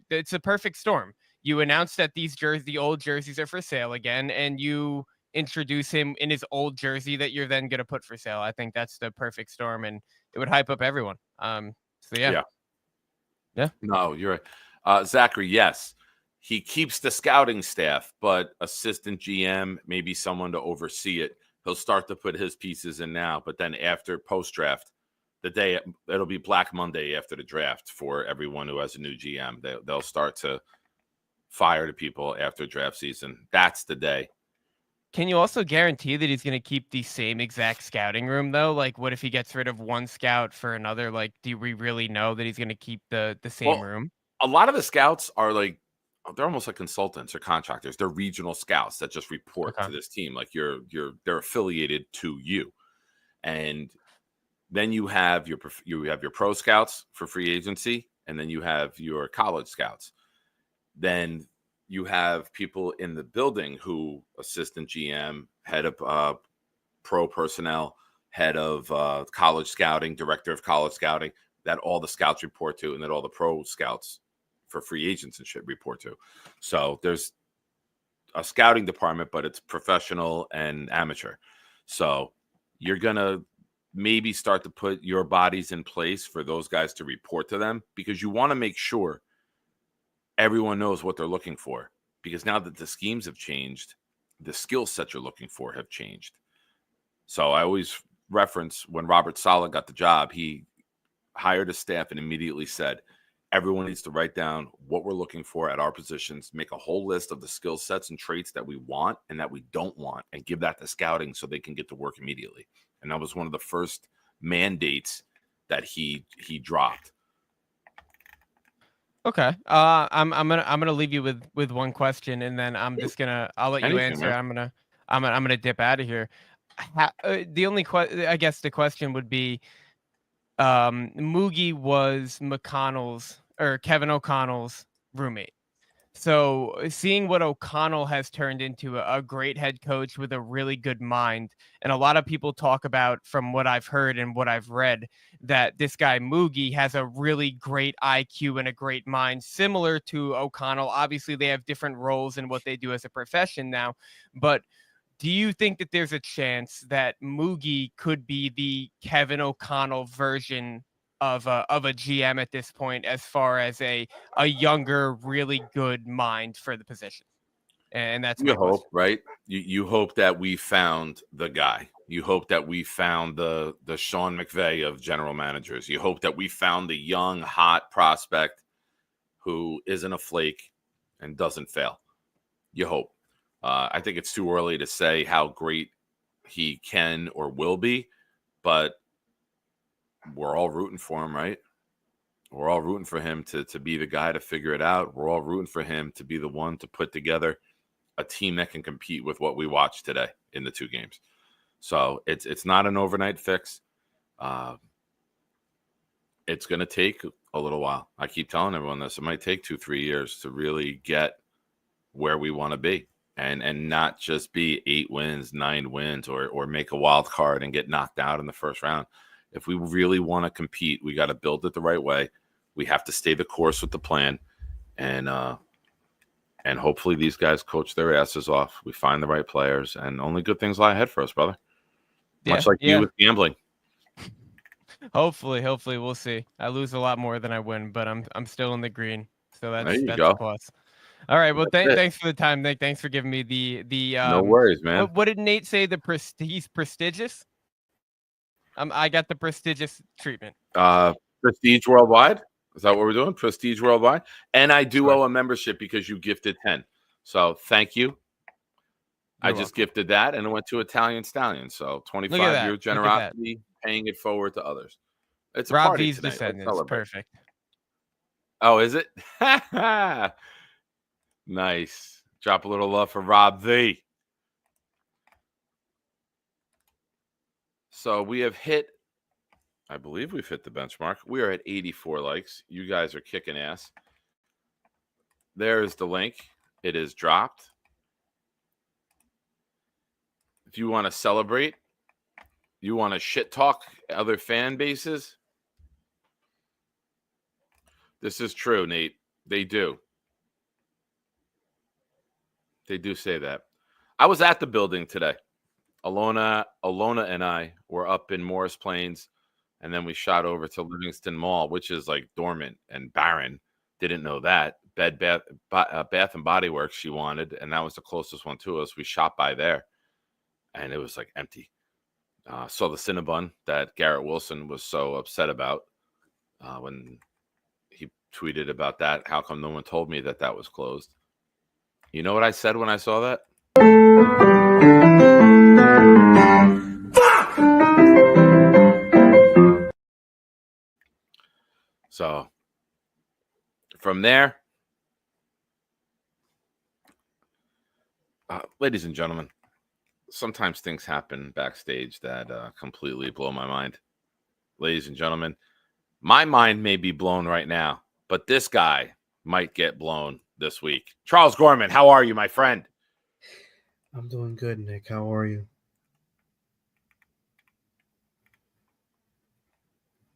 it's a perfect storm. You announce that the old jerseys are for sale again, and you introduce him in his old jersey that you're then gonna put for sale. I think that's the perfect storm, and it would hype up everyone. So yeah. No, you're right. Zachary, yes. He keeps the scouting staff, but assistant GM, maybe someone to oversee it. He'll start to put his pieces in now, but then after post-draft, it'll be Black Monday after the draft for everyone who has a new GM. They'll start to fire the people after draft season. That's the day. Can you also guarantee that he's going to keep the same exact scouting room, though? Like, what if he gets rid of one scout for another? Like, do we really know that he's going to keep the same room? A lot of the scouts are like, they're almost like consultants or contractors. They're regional scouts that just report to this team. Like they're affiliated to you. And then you have your pro scouts for free agency, and then you have your college scouts. Then you have people in the building who assistant GM, head of pro personnel, head of college scouting, director of college scouting, that all the scouts report to, and that all the pro scouts for free agents and shit report to. So there's a scouting department, but it's professional and amateur. So you're going to maybe start to put your bodies in place for those guys to report to them, because you want to make sure everyone knows what they're looking for, because now that the schemes have changed, the skill sets you're looking for have changed. So I always reference when Robert Saleh got the job, he hired a staff and immediately said, everyone needs to write down what we're looking for at our positions, make a whole list of the skill sets and traits that we want and that we don't want, and give that to scouting so they can get to work immediately. And that was one of the first mandates that he dropped. Okay. I'm gonna leave you with one question, and then I'll let you answer. Man. I'm gonna dip out of here. The only I guess the question would be, Moogie was Kevin O'Connell's roommate. So seeing what O'Connell has turned into a great head coach with a really good mind, and a lot of people talk about, from what I've heard and what I've read, that this guy Moogie has a really great IQ and a great mind, similar to O'Connell. Obviously, they have different roles in what they do as a profession now, but do you think that there's a chance that Moogie could be the Kevin O'Connell version of a GM at this point, as far as a younger, really good mind for the position? And that's you hope, right? You hope that we found the guy. You hope that we found the Sean McVay of general managers. You hope that we found the young, hot prospect who isn't a flake and doesn't fail. You hope. I think it's too early to say how great he can or will be, but we're all rooting for him, right? We're all rooting for him to be the guy to figure it out. We're all rooting for him to be the one to put together a team that can compete with what we watched today in the two games. So it's not an overnight fix. It's going to take a little while. I keep telling everyone this. It might take 2-3 years to really get where we want to be. And not just be 8 wins, 9 wins, or make a wild card and get knocked out in the first round. If we really want to compete, we got to build it the right way. We have to stay the course with the plan, and hopefully these guys coach their asses off. We find the right players, and only good things lie ahead for us, brother. Much like you with gambling. Hopefully we'll see. I lose a lot more than I win, but I'm still in the green, so that's a plus. All right. Well, thanks for the time, Nick. Thanks for giving me the. No worries, man. What did Nate say? He's prestigious. I got the prestigious treatment. Prestige Worldwide. Is that what we're doing? Prestige Worldwide. And I do Sure. owe a membership because you gifted 10. So thank you. I You're just welcome. gifted that and it went to Italian Stallion. So 25 that. year Look at that. generosity, paying it forward to others. It's a Rob party V's tonight. Let's descendants. celebrate. Perfect. Oh, is it? Nice. Drop a little love for Rob V. So we have hit, I believe we've hit the benchmark. We are at 84 likes. You guys are kicking ass. There's the link. It is dropped. If you want to celebrate, you want to shit talk other fan bases, this is true, Nate. They do. They do say that. I was at the building today. Alona and I were up in Morris Plains, and then we shot over to Livingston Mall, which is like dormant and barren. Didn't know that. Bath and Body Works she wanted, and that was the closest one to us. We shot by there, and it was like empty. Saw the Cinnabon that Garrett Wilson was so upset about when he tweeted about that. How come no one told me that that was closed? You know what I said when I saw that? So from there, ladies and gentlemen, sometimes things happen backstage that completely blow my mind. Ladies and gentlemen, my mind may be blown right now, but this guy might get blown this week. Charles Gorman, how are you, my friend? I'm doing good, Nick. How are you?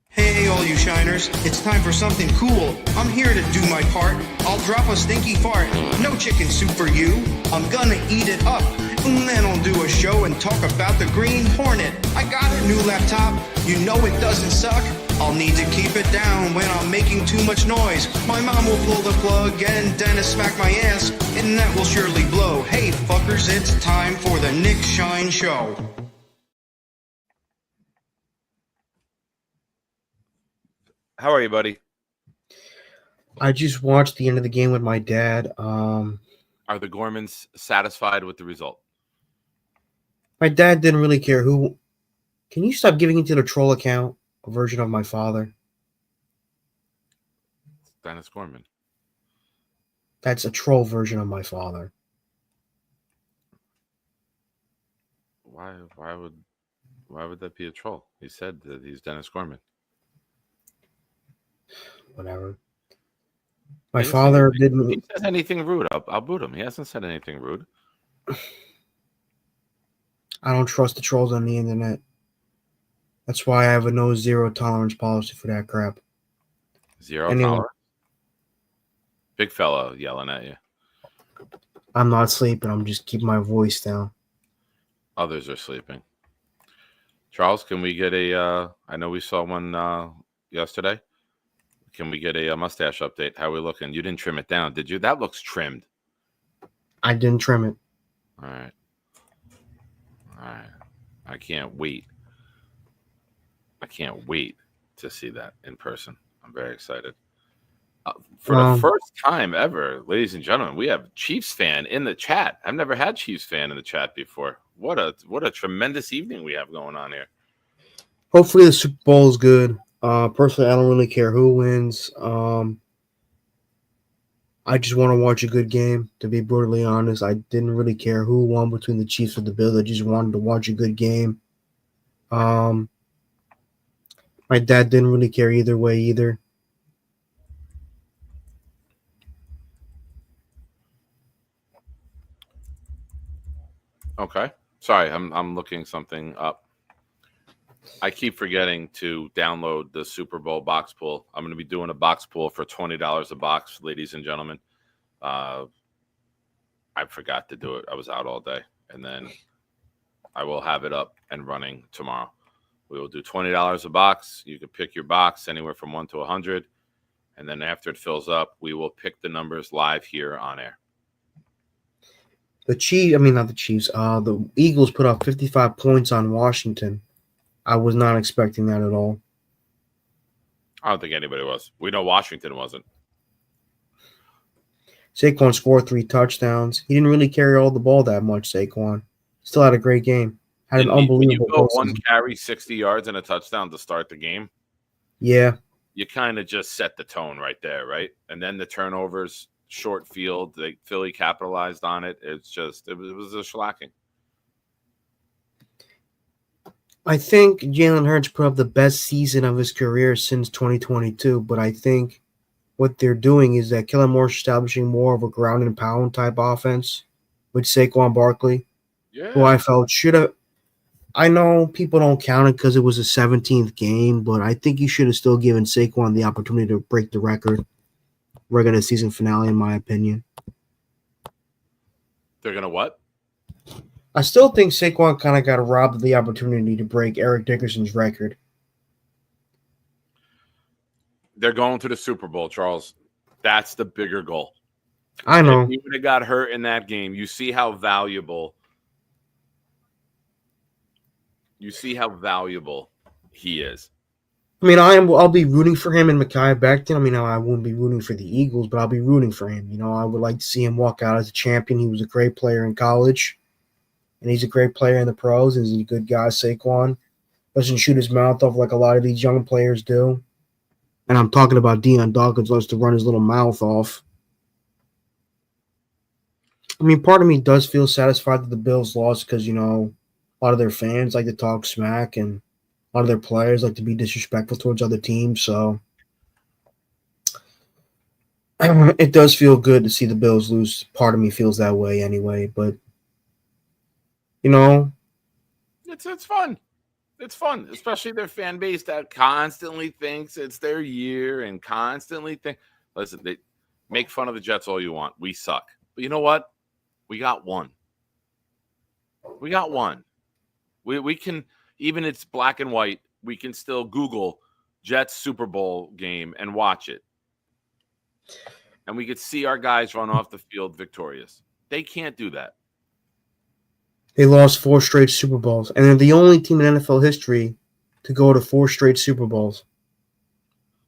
Hey, all you shiners, it's time for something cool. I'm here to do my part. I'll drop a stinky fart. No chicken soup for you. I'm gonna eat it up. And then I'll do a show and talk about the Green Hornet. I got a new laptop. You know it doesn't suck. I'll need to keep it down when I'm making too much noise. My mom will pull the plug and Dennis smack my ass, and that will surely blow. Hey, fuckers, it's time for the Nick Shine Show. How are you, buddy? I just watched the end of the game with my dad. Are the Gormans satisfied with the result? My dad didn't really care who. Can you stop giving into the troll account? A version of my father. Dennis Gorman. That's a troll version of my father. Why would that be a troll? He said that he's Dennis Gorman. Whatever. My father didn't. If he says anything rude, I'll boot him. He hasn't said anything rude. I don't trust the trolls on the internet. That's why I have a no zero tolerance policy for that crap. Zero tolerance. Big fella yelling at you. I'm not sleeping. I'm just keeping my voice down. Others are sleeping. Charles, can we get a? I know we saw one yesterday. Can we get a mustache update? How are we looking? You didn't trim it down, did you? That looks trimmed. I didn't trim it. All right. I can't wait. I can't wait to see that in person. I'm very excited. For the first time ever, ladies and gentlemen, we have Chiefs fan in the chat. I've never had Chiefs fan in the chat before. What a tremendous evening we have going on here. Hopefully the Super Bowl is good. Personally, I don't really care who wins. I just want to watch a good game, to be brutally honest. I didn't really care who won between the Chiefs and the Bills. I just wanted to watch a good game. My dad didn't really care either way either. Okay. Sorry, I'm looking something up. I keep forgetting to download the Super Bowl box pool. I'm going to be doing a box pool for $20 a box, ladies and gentlemen. I forgot to do it. I was out all day. And then I will have it up and running tomorrow. We will do $20 a box. You can pick your box anywhere from 1 to 100. And then after it fills up, we will pick the numbers live here on air. The Eagles put up 55 points on Washington. I was not expecting that at all. I don't think anybody was. We know Washington wasn't. Saquon scored 3 touchdowns. He didn't really carry all the ball that much, Saquon. Still had a great game. Had an When you unbelievable go one postseason. carry, 60 yards, and a touchdown to start the game, Yeah. you kind of just set the tone right there, right? And then the turnovers, short field, Philly capitalized on it. It was a shellacking. I think Jalen Hurts put up the best season of his career since 2022, but I think what they're doing is that Kellen Moore's establishing more of a ground and pound type offense with Saquon Barkley, who Yeah. I felt should have. I know people don't count it because it was a 17th game, but I think you should have still given Saquon the opportunity to break the record regular season finale, in my opinion. They're going to what? I still think Saquon kind of got robbed of the opportunity to break Eric Dickerson's record. They're going to the Super Bowl, Charles. That's the bigger goal. I know. If he would have got hurt in that game, you see how valuable he is. I mean, I'll be rooting for him and Mekhi Becton. I mean, I won't be rooting for the Eagles, but I'll be rooting for him. You know, I would like to see him walk out as a champion. He was a great player in college, and he's a great player in the pros. And he's a good guy, Saquon. Doesn't shoot his mouth off like a lot of these young players do. And I'm talking about Deion Dawkins loves to run his little mouth off. I mean, part of me does feel satisfied that the Bills lost because, you know, a lot of their fans like to talk smack and a lot of their players like to be disrespectful towards other teams. So it does feel good to see the Bills lose. Part of me feels that way anyway. But, you know. It's fun. It's fun, especially their fan base that constantly thinks it's their year and constantly think. Listen, they make fun of the Jets all you want. We suck. But you know what? We got one. We got one. We can, even it's black and white, we can still Google Jets Super Bowl game and watch it. And we could see our guys run off the field victorious. They can't do that. They lost 4 straight Super Bowls, and they're the only team in NFL history to go to 4 straight Super Bowls.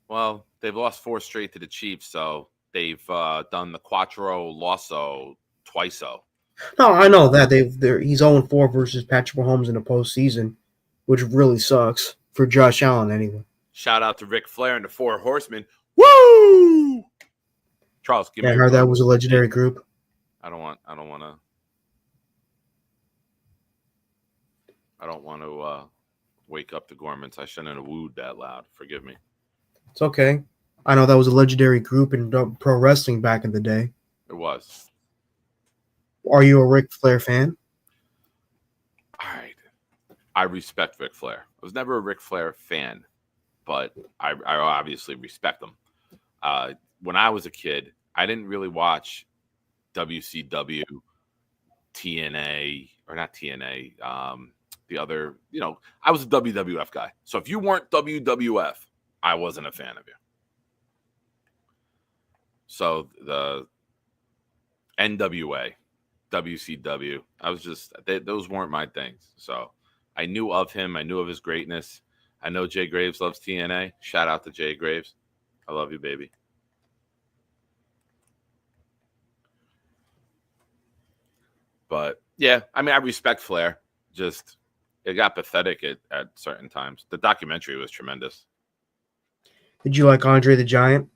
Well, they've lost 4 straight to the Chiefs, so they've done the Quattro Losso twice-o. No, I know that he's 0-4 versus Patrick Mahomes in the postseason, which really sucks for Josh Allen anyway. Shout out to Ric Flair and the Four Horsemen. Woo! Charles, give me. I heard that was a legendary group. I don't want to wake up the Gormans. I shouldn't have wooed that loud. Forgive me. It's okay. I know that was a legendary group in pro wrestling back in the day. It was. Are you a Ric Flair fan? All right. I respect Ric Flair. I was never a Ric Flair fan, but I obviously respect him. When I was a kid, I didn't really watch WCW, TNA, or not TNA, the other, you know, I was a WWF guy. So if you weren't WWF, I wasn't a fan of you. So the NWA, WCW, those weren't my things. So I knew of him. I knew of his greatness. I know Jay Graves loves TNA. Shout out to Jay Graves. I love you, baby. But yeah, I mean, I respect Flair. Just it got pathetic at certain times. The documentary was tremendous. Did you like Andre the Giant?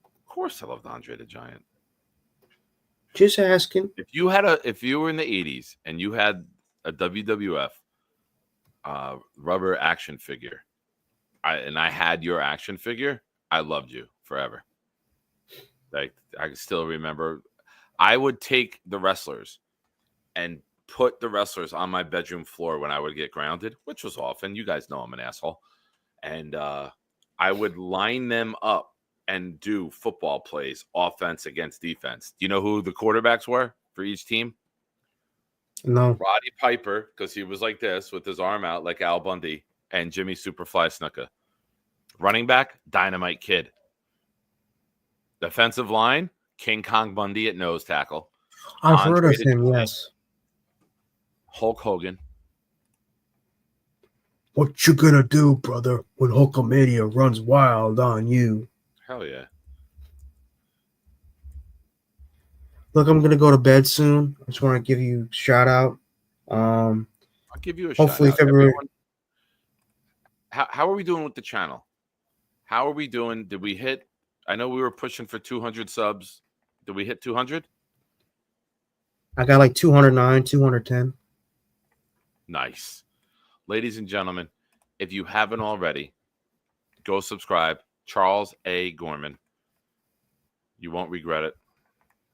Of course, I loved Andre the Giant. Just asking. If you were in the 80s and you had a WWF rubber action figure, I had your action figure, I loved you forever. Like I can still remember, I would take the wrestlers and put the wrestlers on my bedroom floor when I would get grounded, which was often. You guys know I'm an asshole. And I would line them up and do football plays, offense against defense. Do you know who the quarterbacks were for each team? No. Roddy Piper, because he was like this with his arm out like Al Bundy, and Jimmy Superfly Snuka. Running back, Dynamite Kid. Defensive line, King Kong Bundy at nose tackle. I've heard of him, yes. Hulk Hogan. What you gonna do, brother, when Hulkamania runs wild on you? Hell yeah. Look, I'm gonna go to bed soon. I just want to give you a shout out. I'll give you a Hopefully shout out. February. Everyone, how are we doing with the channel? How are we doing? Did we hit? I know we were pushing for 200 subs. Did we hit 200? I got like 209, 210. Nice. Ladies and gentlemen, if you haven't already, go subscribe. Charles A. Gorman. You won't regret it.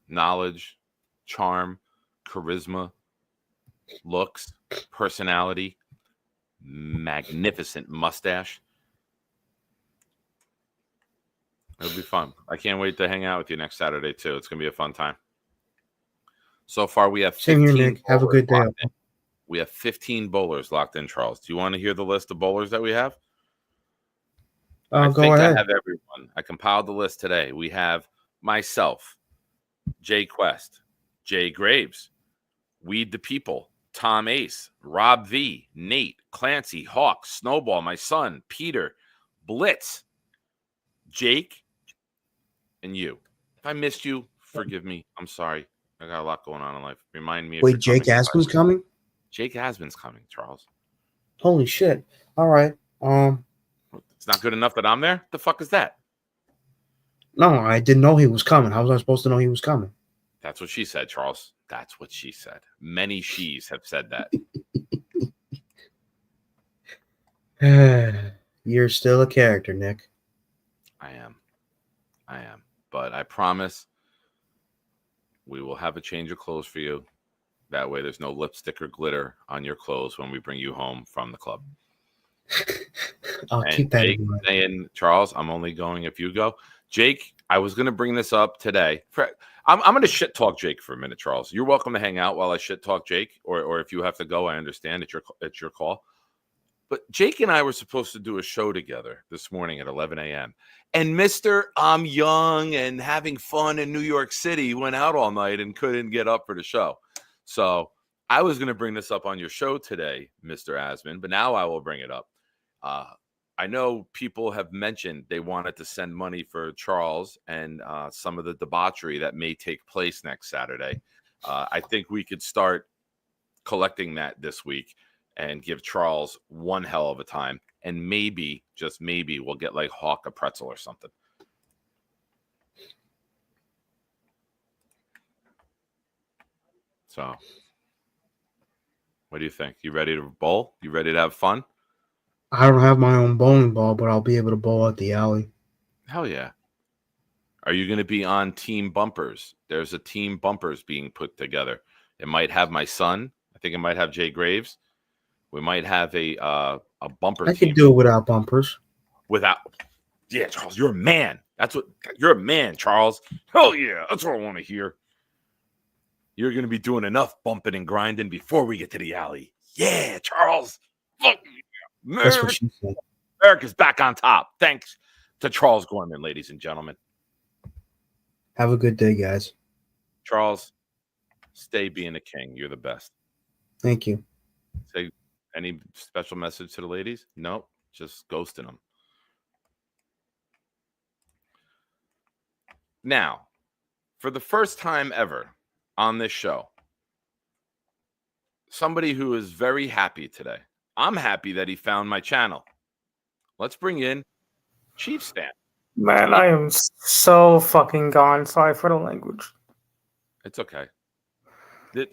Knowledge, charm, charisma, looks, personality, magnificent mustache. It'll be fun. I can't wait to hang out with you next Saturday, too. It's going to be a fun time. So far, we have 15 Same here, Nick. Have a good day. locked in. We have 15 bowlers locked in, Charles. Do you want to hear the list of bowlers that we have? I Go think ahead. I have everyone. I compiled the list today. We have myself, Jay Quest, Jay Graves, Weed the People, Tom Ace, Rob V, Nate, Clancy, Hawk, Snowball, my son, Peter, Blitz, Jake, and you. If I missed you, forgive me. I'm sorry. I got a lot going on in life. Remind me. Wait, Jake Aspen's coming? Jake Aspen's coming, Charles. Holy shit! All right. It's not good enough that I'm there. The fuck is that? No, I didn't know he was coming. How was I supposed to know he was coming? That's what she said, Charles. That's what she said. Many she's have said that. You're still a character, Nick. I am. But I promise we will have a change of clothes for you. That way there's no lipstick or glitter on your clothes when we bring you home from the club. I'll And keep that Jake in mind. saying, Charles, I'm only going if you go. Jake, I was going to bring this up today. I'm going to shit talk Jake for a minute, Charles. You're welcome to hang out while I shit talk Jake, or if you have to go, I understand. It's your call. But Jake and I were supposed to do a show together this morning at 11 a.m. And Mr. I'm young and having fun in New York City went out all night and couldn't get up for the show. So I was going to bring this up on your show today, Mr. Asman, but now I will bring it up. I know people have mentioned they wanted to send money for Charles and some of the debauchery that may take place next Saturday. I think we could start collecting that this week and give Charles one hell of a time. And maybe, just maybe, we'll get like Hawk a pretzel or something. So, what do you think? You ready to bowl? You ready to have fun? I don't have my own bowling ball, but I'll be able to bowl at the alley. Hell yeah. Are you going to be on team bumpers? There's a team bumpers being put together. It might have my son. I think it might have Jay Graves. We might have a bumper I team. could do it without bumpers. Yeah, Charles, you're a man. You're a man, Charles. Hell yeah, that's what I want to hear. You're going to be doing enough bumping and grinding before we get to the alley. Yeah, Charles. Fuck yeah. That's what she said. America's back on top. Thanks to Charles Gorman, ladies and gentlemen. Have a good day, guys. Charles, stay being a king. You're the best. Thank you. Say any special message to the ladies? Nope, just ghosting them. Now, for the first time ever on this show, somebody who is very happy today. I'm happy that he found my channel. Let's bring in Chief Stamp. Man, I am so fucking gone. Sorry for the language. It's okay.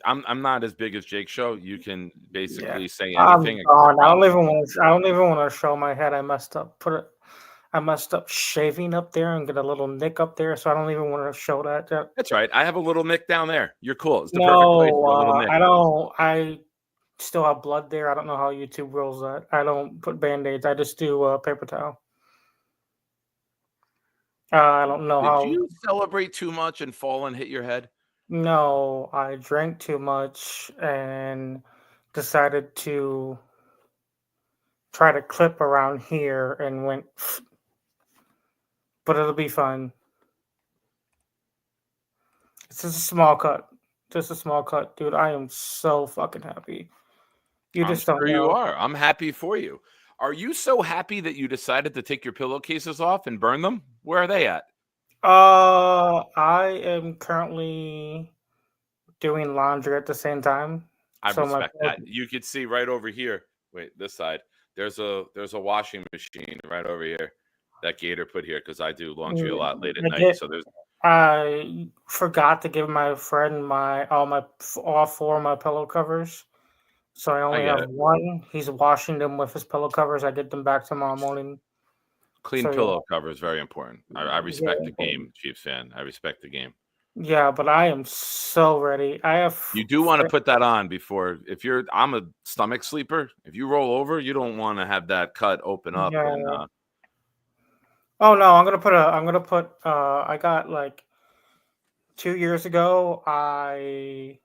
I'm not as big as Jake's show. You can basically say I'm anything. gone. I don't even want to show my head. I messed up. I messed up shaving up there and get a little nick up there, so I don't even want to show that. That's right. I have a little nick down there. You're cool. It's the perfect place for a little nick. I don't. I still have blood there. I don't know how YouTube rules that. I don't put Band-Aids. I just do paper towel. I don't know how. Did you celebrate too much and fall and hit your head? No, I drank too much and decided to try to clip around here and went, but it'll be fun. It's just a small cut. Just a small cut, dude. I am so fucking happy. You just don't know. You are. I'm happy for you. Are you so happy that you decided to take your pillowcases off and burn them? Where are they at? I am currently doing laundry at the same time. I So my respect that. You could see right over here. Wait, this side. There's a washing machine right over here that Gator put here because I do laundry a lot late at night. So there's I forgot to give my friend all 4 of my pillow covers. So I only get have it. one. He's washing them with his pillow covers. I get them back tomorrow morning. Clean So, pillow cover is very important. I respect the Yeah. game, Chiefs fan. I respect the game. Yeah, but I am so ready. I have You do want to put that on before I'm a stomach sleeper. If you roll over, you don't want to have that cut open up. Yeah. And Oh no, I'm gonna put I got like 2 years ago I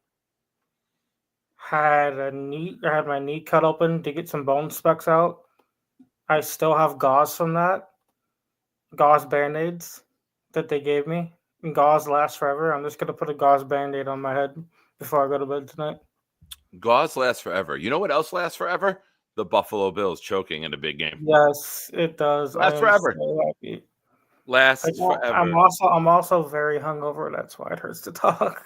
had my knee cut open to get some bone specks out. I still have gauze from that. Gauze band-aids that they gave me. And gauze lasts forever. I'm just gonna put a gauze band-aid on my head before I go to bed tonight. gauze lasts forever. You know what else lasts forever? The Buffalo Bills choking in a big game. Yes, it does. Lasts I am forever. so happy. Lasts forever. I'm also very hungover. That's why it hurts to talk.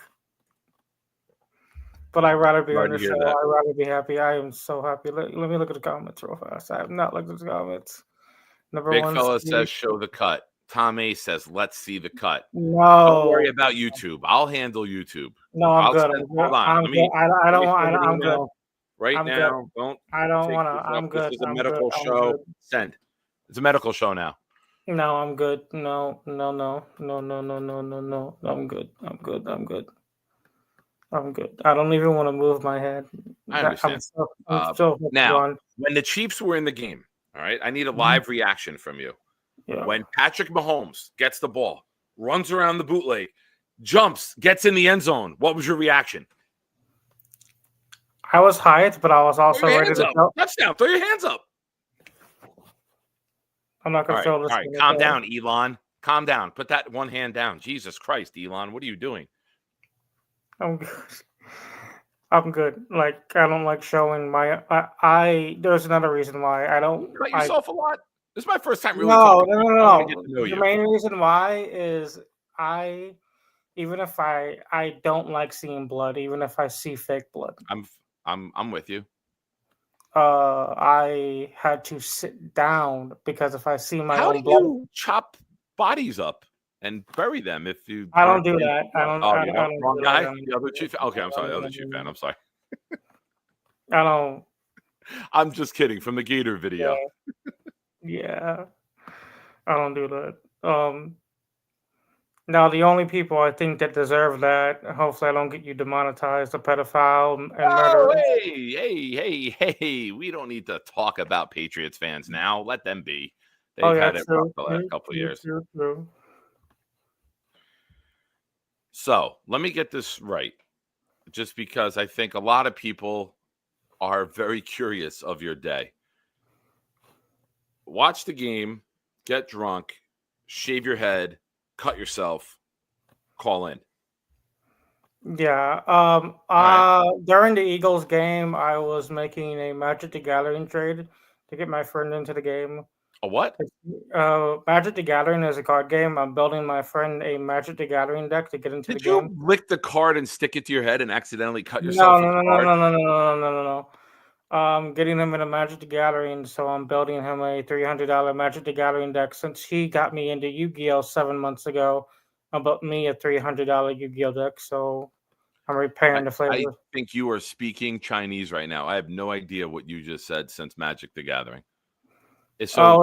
But I'd rather be Sorry on to the hear show. that. I'd rather be happy. I am so happy. Let me look at the comments real fast. I have not looked at the comments. Number Big one, fella Steve. says show the cut. Tom A says let's see the cut. No. Don't worry about YouTube. I'll handle YouTube. No, I'm good. Hold on. I'm Let good. me. I don't let me want. send an I'm good. email right I'm now. Don't. I don't take want to. this up. I'm good. This is a I'm medical good. I'm show. good. Send. It's a medical show now. No, I'm good. No. I'm good. I'm good. I'm good. I'm good. I don't even want to move my head. I understand. I'm so Now, on. when the Chiefs were in the game, all right, I need a live reaction from you. Yeah. When Patrick Mahomes gets the ball, runs around the bootleg, jumps, gets in the end zone, what was your reaction? I was hyped, but I was also Throw your ready hands to up. go. Touchdown. Throw your hands up. I'm not All gonna right, feel this. all right. Calm down, Elon. Calm down. Put that one hand down. Jesus Christ, Elon, what are you doing? I'm good. I'm good. Like I don't like showing my. There's another reason why I don't. You cut yourself a lot. This is my first time really No, talking. no, to you. no, I wanna no. get to know The you. main reason why is even if I don't like seeing blood, even if I see fake blood. I'm with you. I had to sit down because if I see my How own do blood, you chop bodies up and bury them if you? I don't aren't do in- that. I don't. Oh, I you don't. know, I don't wrong do guy. that. The other Chief. Okay, I'm sorry. The other Chief fan. I'm sorry. I don't. I'm just kidding. From the Gator video. Yeah. I don't do that. Now the only people I think that deserve that, hopefully I don't get you demonetized, a pedophile and murderer. Oh, hey! We don't need to talk about Patriots fans now. Let them be. They've had it rough the last couple of years. True. So let me get this right, just because I think a lot of people are very curious of your day. Watch the game, get drunk, shave your head, cut yourself, call in. Yeah. During the Eagles game, I was making a Magic the Gathering trade to get my friend into the game. A what? Magic the Gathering is a card game. I'm building my friend a Magic the Gathering deck to get into the Did you game. lick the card and stick it to your head and accidentally cut yourself with the card? No. Getting him in a Magic the Gathering, so I'm building him a $300 Magic the Gathering deck. Since he got me into Yu-Gi-Oh 7 months ago, I bought me a $300 Yu-Gi-Oh deck. So I'm repairing the flavor. I think you are speaking Chinese right now. I have no idea what you just said since Magic the Gathering. It's a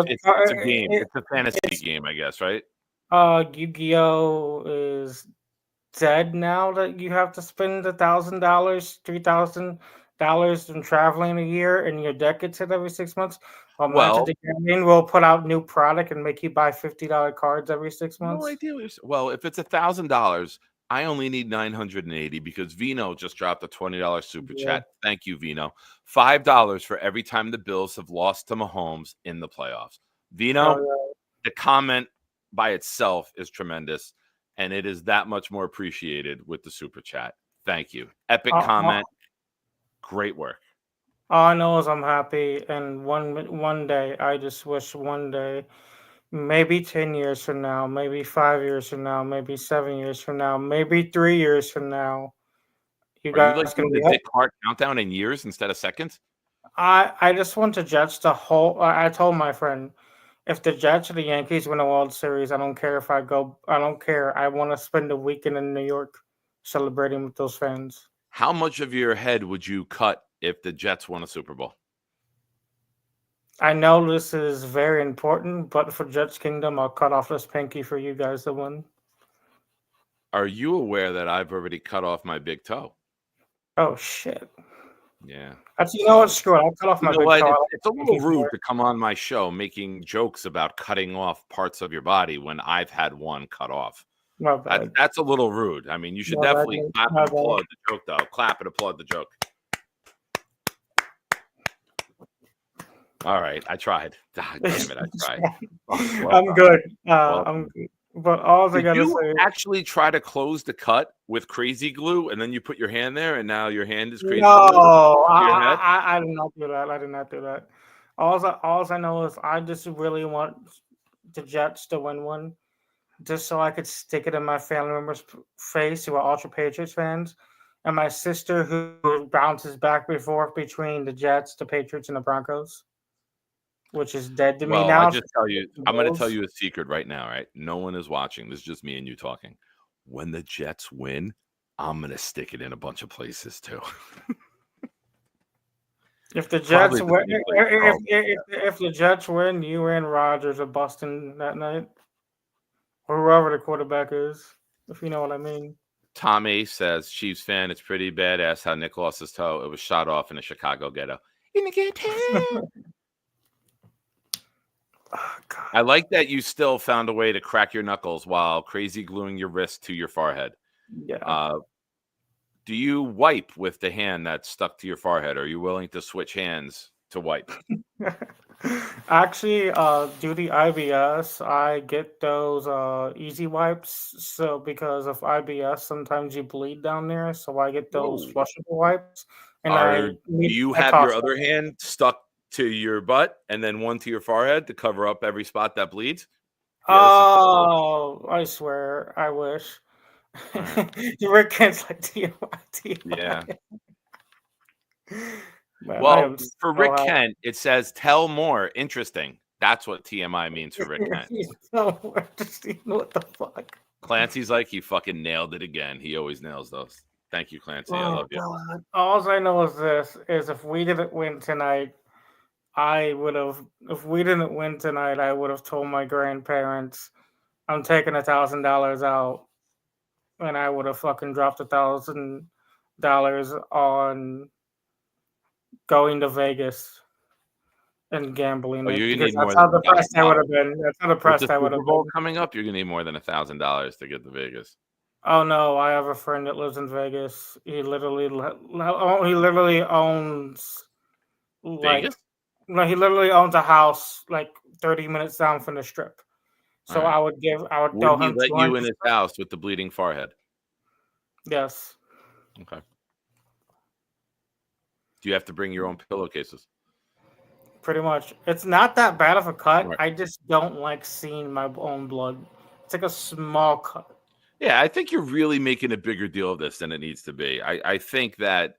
game. It's a fantasy game, I guess, right? Yu-Gi-Oh is dead now that you have to spend $1,000, $3,000 in traveling a year, and your deck gets hit every 6 months. Magic the Gathering will put out new product and make you buy $50 cards every 6 months. No idea. Well, if it's $1,000, I only need 980 because Vino just dropped a $20 super chat. Thank you, Vino. $5 for every time the Bills have lost to Mahomes in the playoffs. Vino, the comment by itself is tremendous, and it is that much more appreciated with the super chat. Thank you. Epic comment. Great work. All I know is I'm happy, and one day, I just wish one day, maybe 10 years from now, maybe 5 years from now, maybe 7 years from now, maybe 3 years from now, you Are you like guys can doing be. the Dick Hart countdown in years instead of seconds? I just want the Jets to hold. I told my friend, if the Jets or the Yankees win a World Series, I don't care if I go. I don't care. I want to spend a weekend in New York celebrating with those fans. How much of your head would you cut if the Jets won a Super Bowl? I know this is very important, but for Jets Kingdom, I'll cut off this pinky for you guys to win. Are you aware that I've already cut off my big toe? Oh shit! Yeah. Actually, you know what? So, Screw it. I'll cut off you my know big what? toe. I It's, like it's a little pinky rude more. to come on my show making jokes about cutting off parts of your body when I've had one cut off. My bad. That's a little rude. I mean, you should My bad. definitely clap My and bad. applaud the joke, though. Clap and applaud the joke. All right, I tried. Ah, damn it, I tried. Well I'm done. good. Well I'm done. good. But all I Did gotta you say, actually try to close the cut with crazy glue, and then you put your hand there, and now your hand is crazy glue no, to your head? I did not do that. I did not do that. All I know is I just really want the Jets to win one, just so I could stick it in my family members' face who are Ultra Patriots fans, and my sister who bounces back and forth between the Jets, the Patriots, and the Broncos, which is dead to me Well, I now. just tell you, I'm going to tell Bills. you a secret right now, right? No one is watching. This is just me and you talking. When the Jets win, I'm going to stick it in a bunch of places too. If the Probably Jets the win, same place Charles is if the Jets win, you and Rodgers are busting that night, or whoever the quarterback is, if you know what I mean. Tom A says, Chiefs fan, it's pretty badass how Nick lost his toe. It was shot off in a Chicago ghetto. In the ghetto. Oh, God. I like that you still found a way to crack your knuckles while crazy gluing your wrist to your forehead. Yeah. Do you wipe with the hand that's stuck to your forehead? Are you willing to switch hands to wipe? Actually, due to IBS, I get those easy wipes. So because of IBS, sometimes you bleed down there. So I get those Whoa. flushable wipes, and Do you I have toss your other them. hand stuck to your butt and then one to your forehead to cover up every spot that bleeds? Yeah, this is Oh, I swear, I wish. all right. You were against like TMI. Yeah. Man, I Well, am for so Rick Kent, it says tell more. Interesting. That's what TMI means for Rick Kent. happy. So interesting. What the fuck? Clancy's like, he fucking nailed it again. He always nails those. Thank you, Clancy. I Oh love you. God! All I know is this: is if we didn't win tonight, I would have. If we didn't win tonight, I would have told my grandparents, "I'm taking $1,000 out," and I would have fucking dropped $1,000 on going to Vegas and gambling Oh, it you're gonna because need more that's than how depressed I would $1,000. have been. That's how With depressed the I would Super have Bowl been. coming up, you're gonna need more than $1,000 to get to Vegas. Oh no, I have a friend that lives in Vegas. He literally owns like Vegas? no, he literally owns a house like 30 minutes down from the strip. All So right. I would Would throw he him let you in 200. his house with the bleeding forehead? Yes, Okay. Do you have to bring your own pillowcases? pretty much. It's not that bad of a cut. Right. I just don't like seeing my own blood. It's like a small cut. Yeah, I think you're really making a bigger deal of this than it needs to be. I think that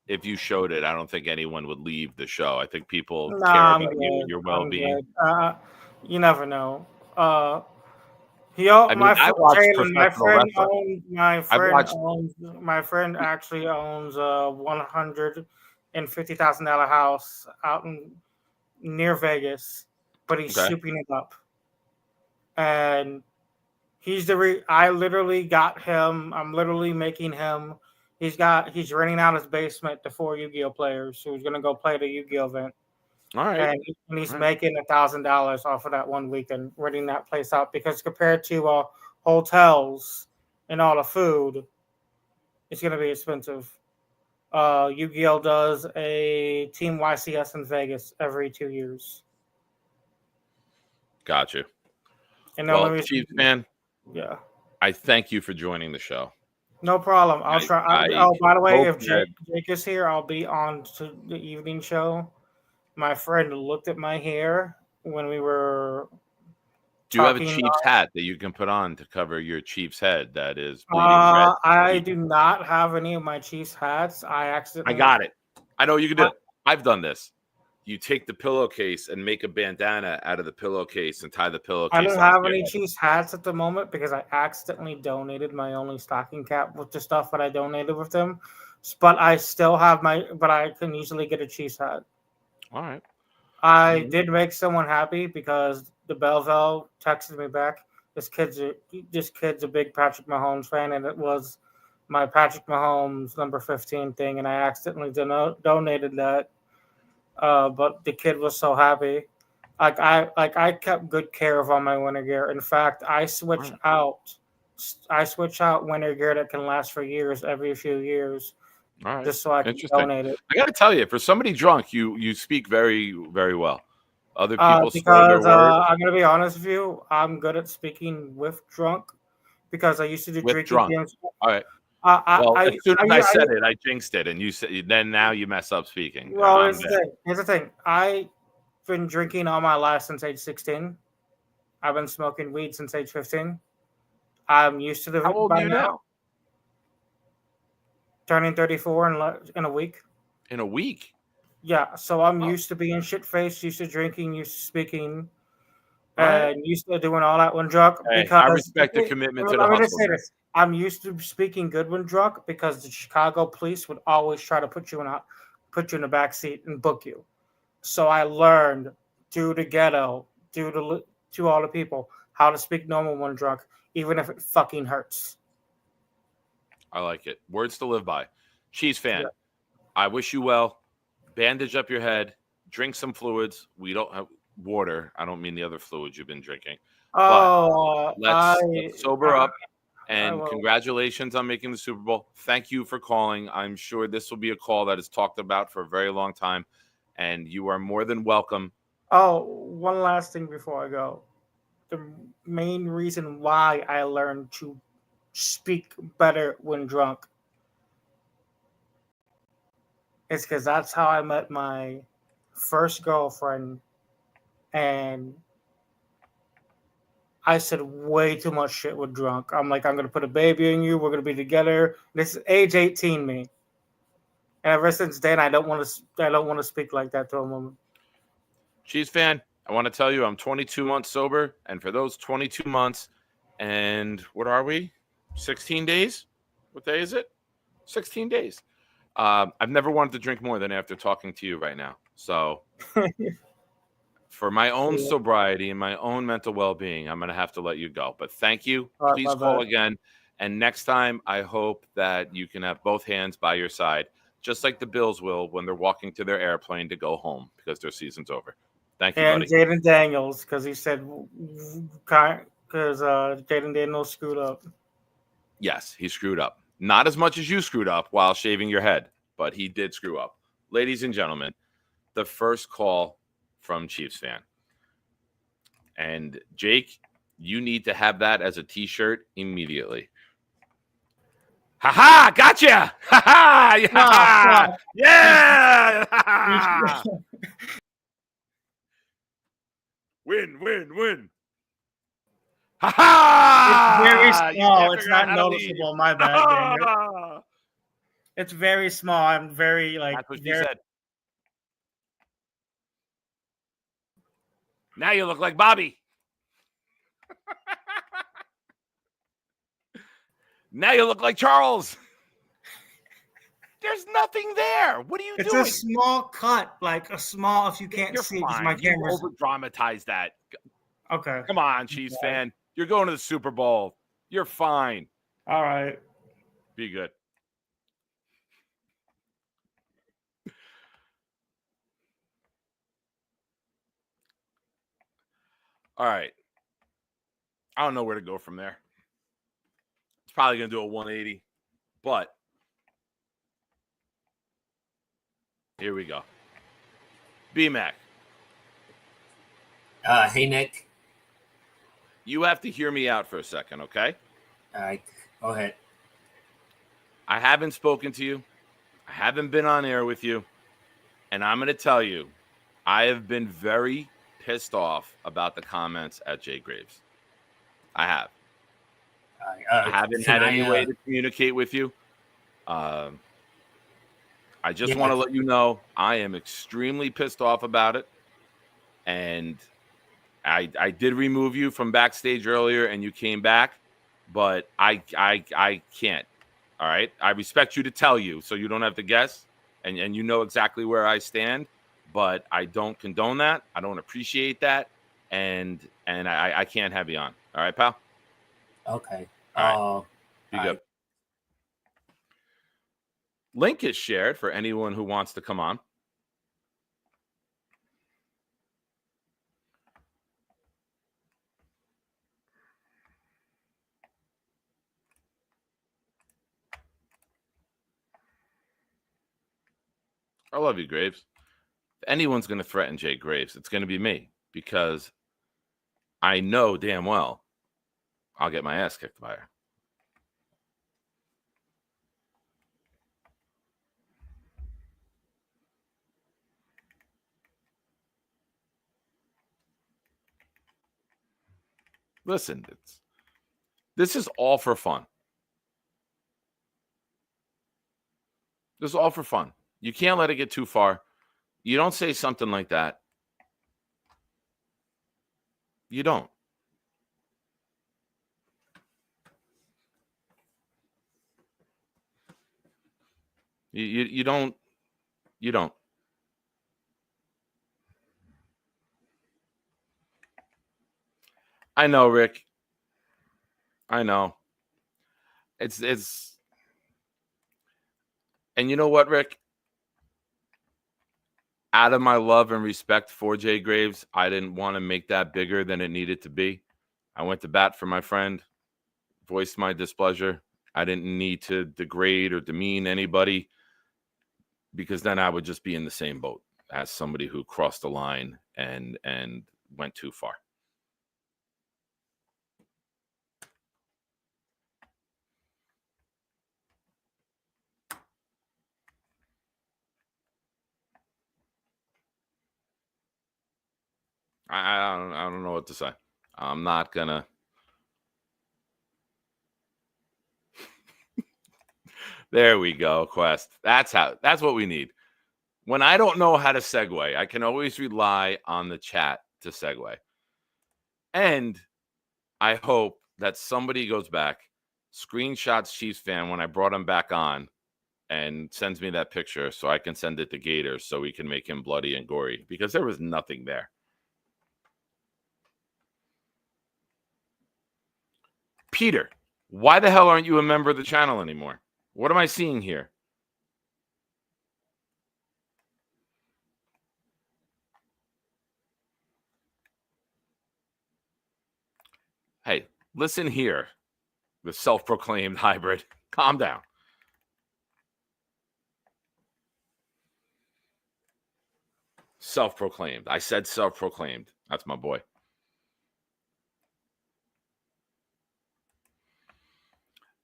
if you showed it, I don't think anyone would leave the show. I think people care Nah, I'm about you and good. your I'm well-being. good. You never know. I mean, I watched Jalen, professional wrestling. watched my friend actually owns a $150,000 house out near Vegas, but he's Okay. souping it up. And I literally got him. I'm literally making him. He's renting out his basement to 4 Yu-Gi-Oh players who's gonna go play the Yu-Gi-Oh event. All right. And he's All right. making $1,000 off of that one weekend renting that place out because compared to hotels and all the food, it's gonna be expensive. Yu-Gi-Oh does a Team YCS in Vegas every 2 years, Got you. and the Well, only reason, Chiefs fan, yeah, I thank you for joining the show. No problem. I'll try. By the way, hope if that- Jake is here, I'll be on to the evening show. My friend looked at my hair when we were. Do you have a talking Chiefs hat that you can put on to cover your Chiefs head that is bleeding red? I do not have any of my Chiefs hats. I accidentally. I got it. I know what you can do. I've done this. You take the pillowcase and make a bandana out of the pillowcase and tie the pillowcase. I don't onto have your any head. Chiefs hats at the moment because I accidentally donated my only stocking cap with the stuff that I donated with them. But I still have but I can easily get a Chiefs hat. All right. I did make someone happy because the Belleville texted me back. This kid's a big Patrick Mahomes fan, and it was my Patrick Mahomes number 15 thing, and I accidentally donated that. But the kid was so happy. I kept good care of all my winter gear. In fact, I switch out winter gear that can last for years every few years. All right. Just so I can donate it. I got to tell you, for somebody drunk, you speak very, very well. Other people slur their because words. I'm gonna be honest with you, I'm good at speaking with drunk because I used to do With drinking drunk. games. All right. Well, as soon as I said it, I jinxed it, and you said then now you mess up speaking. Well, here's the thing. I've been drinking all my life since age 16. I've been smoking weed since age 15. I'm used to the. How old are you now? Turning 34 in a week. In a week? Yeah, so I'm used to being shit-faced, used to drinking, used to speaking, Right. and used to doing all that when drunk. Hey, because I respect your commitment to the Let me just hustle. say this. I'm used to speaking good when drunk because the Chicago police would always try to put you in the back seat and book you. So I learned through the ghetto, to all the people, how to speak normal when drunk, even if it fucking hurts. I like it. Words to live by. Chiefs fan. Yeah. I wish you well. Bandage up your head. Drink some fluids. We don't have water. I don't mean the other fluids you've been drinking. Let's sober up. And congratulations on making the Super Bowl. Thank you for calling. I'm sure this will be a call that is talked about for a very long time. And you are more than welcome. Oh, one last thing before I go. The main reason why I learned to speak better when drunk is because that's how I met my first girlfriend, and I said way too much shit with drunk. I'm like, I'm gonna put a baby in you. We're gonna be together. This is age 18 me, and ever since then, I don't want to speak like that to a woman. Chiefs fan, I want to tell you I'm 22 months sober, and for those 22 months, and what are we? 16 days? What day is it? 16 days. I've never wanted to drink more than after talking to you right now. So for my own sobriety and my own mental well-being, I'm going to have to let you go. But thank you. Right, please call again. And next time, I hope that you can have both hands by your side, just like the Bills will when they're walking to their airplane to go home because their season's over. Thank you, buddy. And Jaden Daniels, because he said, because Jaden Daniels screwed up. Yes, he screwed up. Not as much as you screwed up while shaving your head, but he did screw up. Ladies and gentlemen, the first call from Chiefs fan. And Jake, you need to have that as a t-shirt immediately. Ha-ha! Gotcha! Ha-ha! Yeah! Yeah! Win. Ha-ha! It's very small. It's not noticeable. My bad, Daniel. It's very small. I'm very That's what she said. Now you look like Bobby. Now you look like Charles. There's nothing there. What are you doing? It's a small cut, like a small. If you can't see, because my camera's over dramatize that. Okay. Come on, Chiefs fan. You're going to the Super Bowl. You're fine. All right. Be good. All right. I don't know where to go from there. It's probably going to do a 180, but here we go. B-Mac. Hey, Nick. You have to hear me out for a second, okay? All right. Go ahead. I haven't spoken to you. I haven't been on air with you. And I'm going to tell you, I have been very pissed off about the comments at Jay Graves. I have. I haven't had any way to communicate with you. I just want to let you know I am extremely pissed off about it. And I did remove you from backstage earlier and you came back, but I can't. All right. I respect you to tell you so you don't have to guess and you know exactly where I stand, but I don't condone that. I don't appreciate that. And I can't have you on. All right, pal? Okay. All right. Be good. Link is shared for anyone who wants to come on. I love you, Graves. If anyone's going to threaten Jay Graves, it's going to be me because I know damn well I'll get my ass kicked by her. Listen, this is all for fun. This is all for fun. You can't let it get too far. You don't say something like that. You don't. You don't. You don't. I know, Rick. I know. It's and you know what, Rick? Out of my love and respect for Jay Graves, I didn't want to make that bigger than it needed to be. I went to bat for my friend, voiced my displeasure. I didn't need to degrade or demean anybody because then I would just be in the same boat as somebody who crossed the line and went too far. I don't know what to say. I'm not gonna. There we go, Quest. That's what we need. When I don't know how to segue, I can always rely on the chat to segue. And I hope that somebody goes back, screenshots Chiefs fan when I brought him back on, and sends me that picture so I can send it to Gators so we can make him bloody and gory because there was nothing there. Peter, why the hell aren't you a member of the channel anymore? What am I seeing here? Hey, listen here, the self-proclaimed hybrid. Calm down. Self-proclaimed. I said self-proclaimed. That's my boy.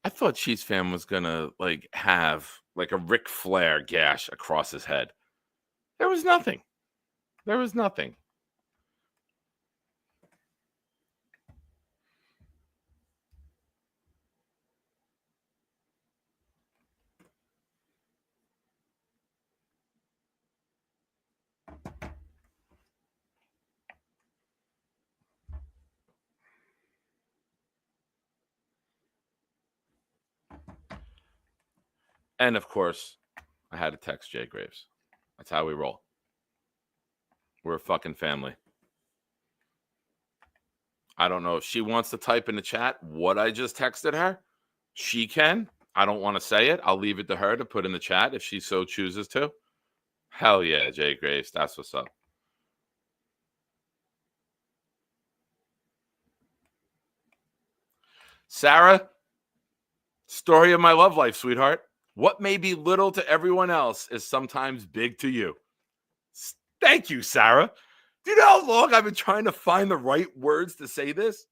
I thought Chiefs fan was gonna have a Ric Flair gash across his head. There was nothing. There was nothing. And of course, I had to text Jay Graves. That's how we roll. We're a fucking family. I don't know if she wants to type in the chat what I just texted her. She can. I don't want to say it. I'll leave it to her to put in the chat if she so chooses to. Hell yeah, Jay Graves. That's what's up. Sarah, story of my love life, sweetheart. What may be little to everyone else is sometimes big to you. Thank you, Sarah. Do you know how long I've been trying to find the right words to say this?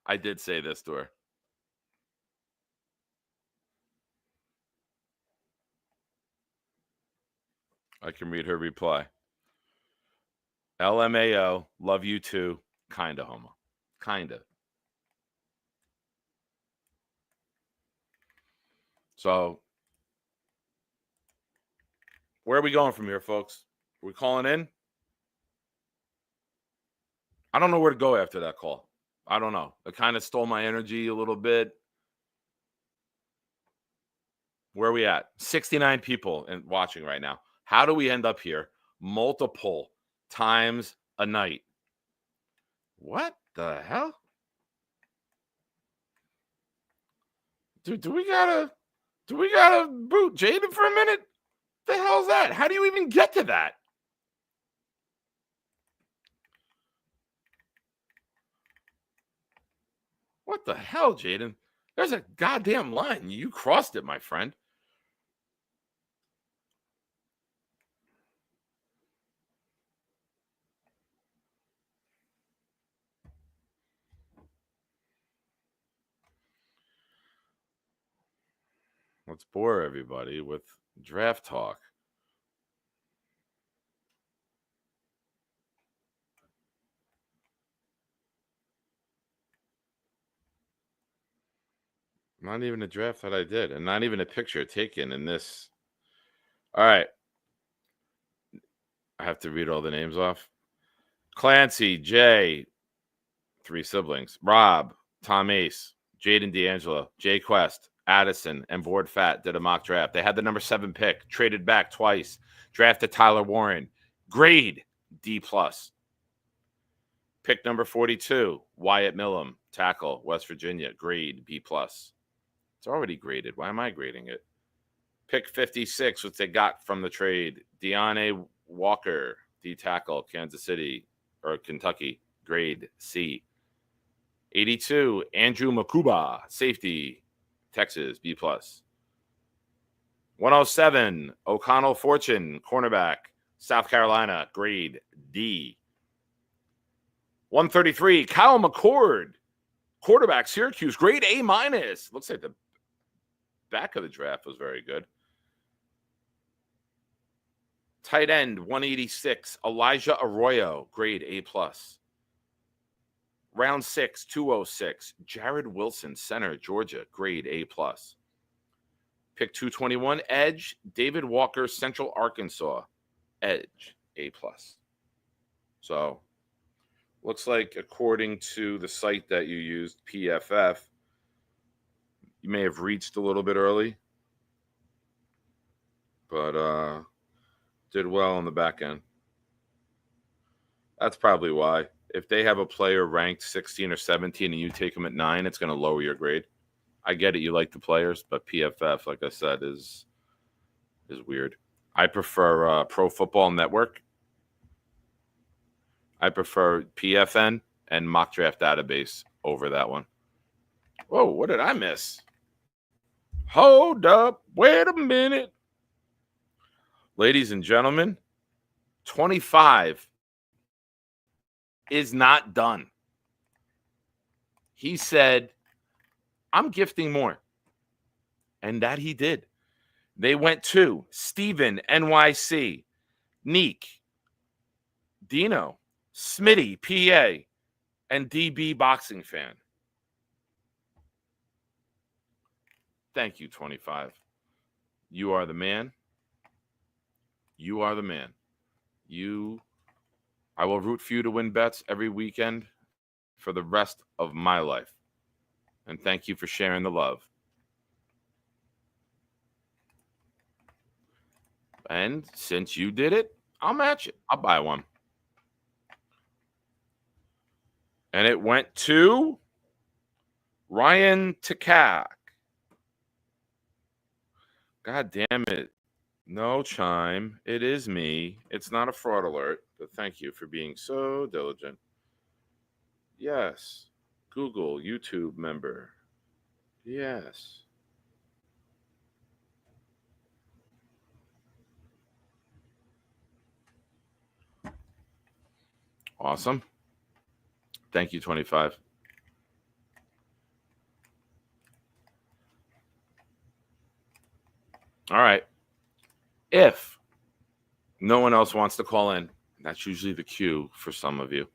I did say this to her. I can read her reply. LMAO, love you too. Kinda homo. Kinda. So, where are we going from here, folks? Are we calling in? I don't know where to go after that call. I don't know. It kind of stole my energy a little bit. Where are we at? 69 people watching right now. How do we end up here multiple times a night? What the hell? Dude, do we gotta boot Jaden for a minute? The hell's that? How do you even get to that? What the hell, Jaden? There's a goddamn line. You crossed it, my friend. Let's bore everybody with draft talk. Not even a draft that I did, and not even a picture taken in this. All right. I have to read all the names off. Clancy, Jay, 3 siblings. Rob, Tom Ace, Jaden D'Angelo, Jay Quest, Addison, and Board Fat did a mock draft. They had the number 7 pick, traded back twice, drafted Tyler Warren. Grade D+. Pick number 42, Wyatt Millham, tackle, West Virginia. Grade B+. It's already graded. Why am I grading it? Pick 56, which they got from the trade. Deontay Walker, D tackle, Kansas City or Kentucky. Grade C. 82, Andrew Makuba, safety, Texas, B+. 107, O'Connell Fortune, cornerback, South Carolina, grade D. 133, Kyle McCord, quarterback, Syracuse, grade A-. Looks like the back of the draft was very good. Tight end, 186, Elijah Arroyo, grade A+. Round 6, 206, Jared Wilson, center, Georgia, grade A+. Pick 221, edge, David Walker, Central Arkansas, edge, A+. So, looks like according to the site that you used, PFF, you may have reached a little bit early, but did well on the back end. That's probably why. If they have a player ranked 16 or 17 and you take them at 9, it's going to lower your grade. I get it. You like the players, but PFF, like I said, is weird. I prefer Pro Football Network. I prefer PFN and Mock Draft Database over that one. Whoa, what did I miss? Hold up. Wait a minute. Ladies and gentlemen, 25 is not done. He said, I'm gifting more. And that he did. They went to Steven, NYC, Neek, Dino, Smitty, PA, and DB Boxing Fan. Thank you, 25. You are the man. You are the man. I will root for you to win bets every weekend for the rest of my life. And thank you for sharing the love. And since you did it, I'll match it. I'll buy one. And it went to Ryan Takak. God damn it. No chime. It is me. It's not a fraud alert, but thank you for being so diligent. Yes. Google YouTube member. Yes. Awesome. Thank you, 25. All right. If no one else wants to call in, that's usually the cue for some of you.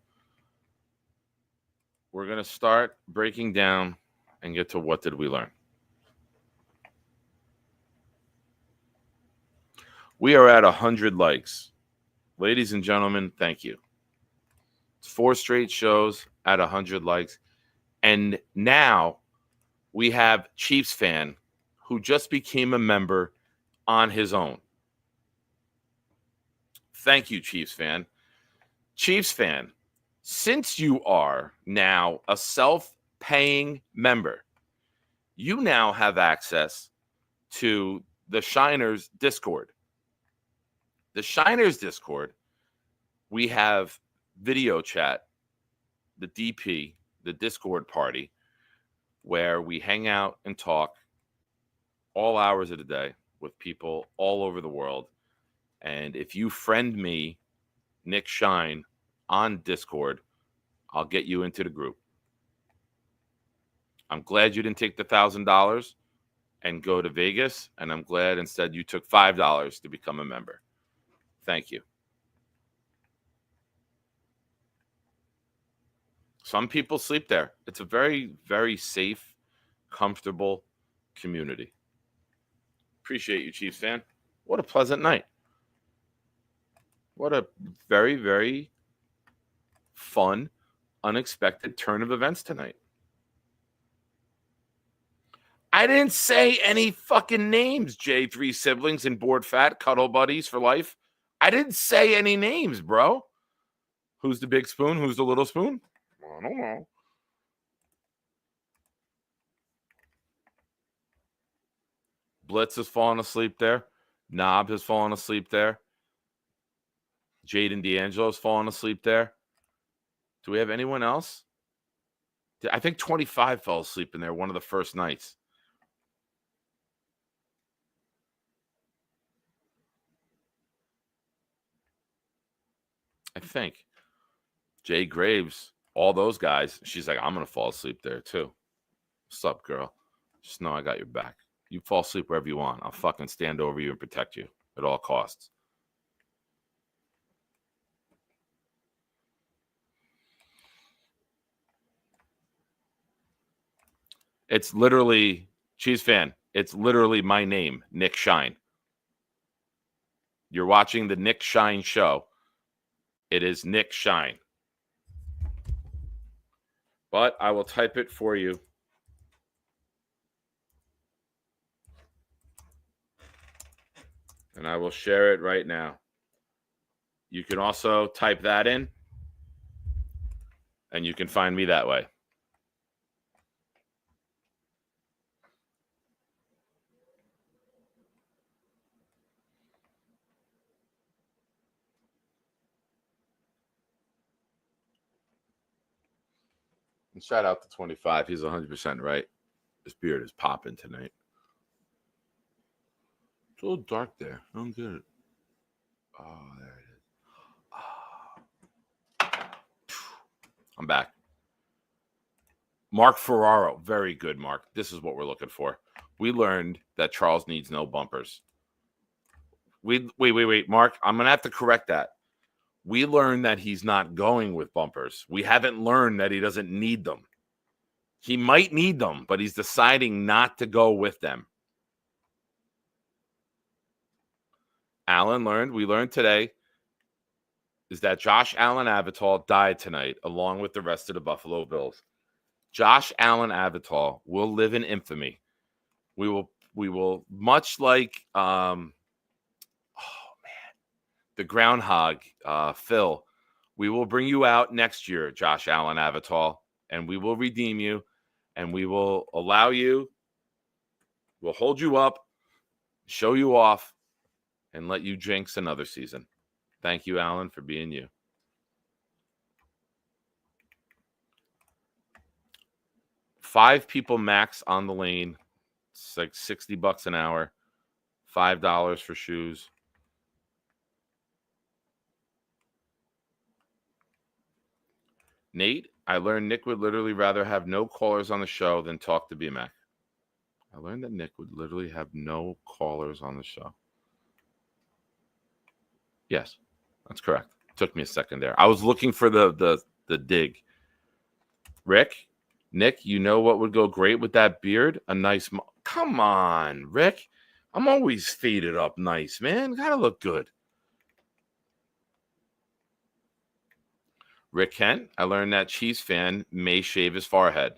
We're going to start breaking down and get to what did we learn. We are at 100 likes. Ladies and gentlemen, thank you. It's 4 straight shows at 100 likes. And now we have Chiefs fan who just became a member on his own. Thank you, Chiefs fan. Chiefs fan, since you are now a self-paying member, you now have access to the Shiners Discord. The Shiners Discord, we have video chat, the DP, the Discord party, where we hang out and talk all hours of the day with people all over the world. And if you friend me, Nick Shine, on Discord, I'll get you into the group. I'm glad you didn't take the $1,000 and go to Vegas, and I'm glad instead you took $5 to become a member. Thank you. Some people sleep there. It's a very, very safe, comfortable community. Appreciate you, Chiefs fan. What a pleasant night. What a very, very fun, unexpected turn of events tonight. I didn't say any fucking names, J3 siblings and board fat, cuddle buddies for life. I didn't say any names, bro. Who's the big spoon? Who's the little spoon? I don't know. Blitz has fallen asleep there. Knob has fallen asleep there. Jaden D'Angelo has fallen asleep there. Do we have anyone else? I think 25 fell asleep in there one of the first nights. I think. Jay Graves, all those guys. She's like, I'm going to fall asleep there too. What's up, girl? Just know I got your back. You fall asleep wherever you want. I'll fucking stand over you and protect you at all costs. It's literally, Chiefs fan, it's literally my name, Nick Shine. You're watching the Nick Shine show. It is Nick Shine. But I will type it for you. And I will share it right now. You can also type that in. And you can find me that way. And shout out to 25. He's 100% right. His beard is popping tonight. It's a little dark there. I don't get it. Oh, there it is. Oh. I'm back. Mark Ferraro. Very good, Mark. This is what we're looking for. We learned that Charles needs no bumpers. Wait, Mark. I'm going to have to correct that. We learned that he's not going with bumpers. We haven't learned that he doesn't need them. He might need them, but he's deciding not to go with them. We learned today, is that Josh Allen Avatar died tonight along with the rest of the Buffalo Bills. Josh Allen Avatar will live in infamy. We will much like the groundhog, Phil, we will bring you out next year, Josh Allen Avatar, and we will redeem you, and we will allow you, we'll hold you up, show you off, and let you jinx another season. Thank you, Allen, for being you. Five people max on the lane. It's like $60 an hour. $5 for shoes. Nate, I learned Nick would literally rather have no callers on the show than talk to BMAC. I learned that Nick would literally have no callers on the show. Yes, that's correct. Took me a second there. I was looking for the dig. Rick, Nick, you know what would go great with that beard? A nice. Come on, Rick. I'm always faded up nice, man. Gotta look good. Rick Kent, I learned that Chiefs fan may shave his forehead.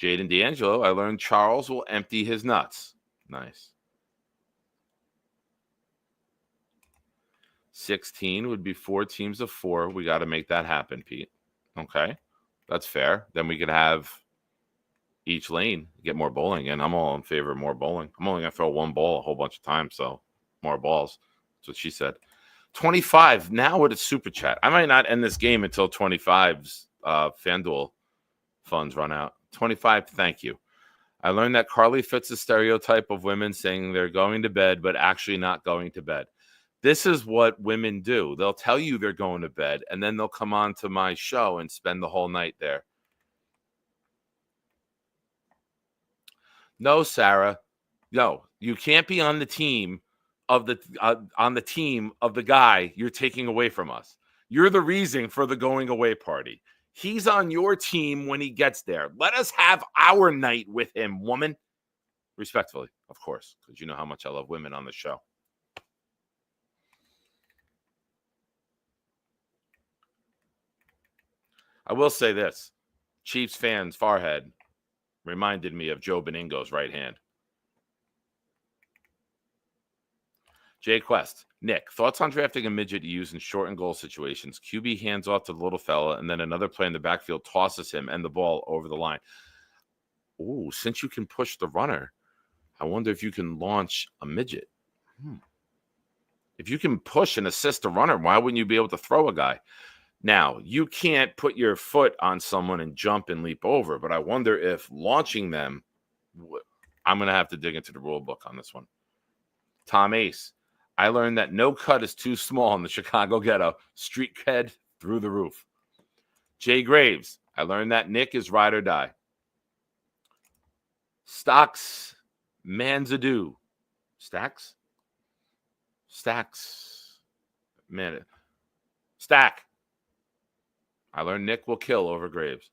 Jaden D'Angelo, I learned Charles will empty his nuts. Nice. 16 would be 4 teams of 4. We got to make that happen, Pete. Okay. That's fair. Then we could have each lane get more bowling, and I'm all in favor of more bowling. I'm only going to throw one ball a whole bunch of times, so more balls. That's what she said. 25. Now with a super chat. I might not end this game until 25's FanDuel funds run out. 25, thank you. I learned that Carly fits the stereotype of women saying they're going to bed, but actually not going to bed. This is what women do. They'll tell you they're going to bed, and then they'll come on to my show and spend the whole night there. No, Sarah. No, you can't be on the team of the guy you're taking away from us. You're the reason for the going away party. He's on your team when he gets there. Let us have our night with him, woman. Respectfully, of course, because you know how much I love women on the show. I will say this. Chiefs fans, Farhead, reminded me of Joe Beningo's right hand. Jay Quest, Nick, thoughts on drafting a midget to use in short and goal situations? QB hands off to the little fella, and then another player in the backfield tosses him and the ball over the line. Ooh, since you can push the runner, I wonder if you can launch a midget. If you can push and assist the runner, why wouldn't you be able to throw a guy? Now, you can't put your foot on someone and jump and leap over, but I wonder if launching them, I'm going to have to dig into the rule book on this one. Tom Ace, I learned that no cut is too small in the Chicago ghetto. Street cred through the roof. Jay Graves, I learned that Nick is ride or die. Stocks Manzadoo. Stacks? Man. Stack. I learned Nick will kill over Graves.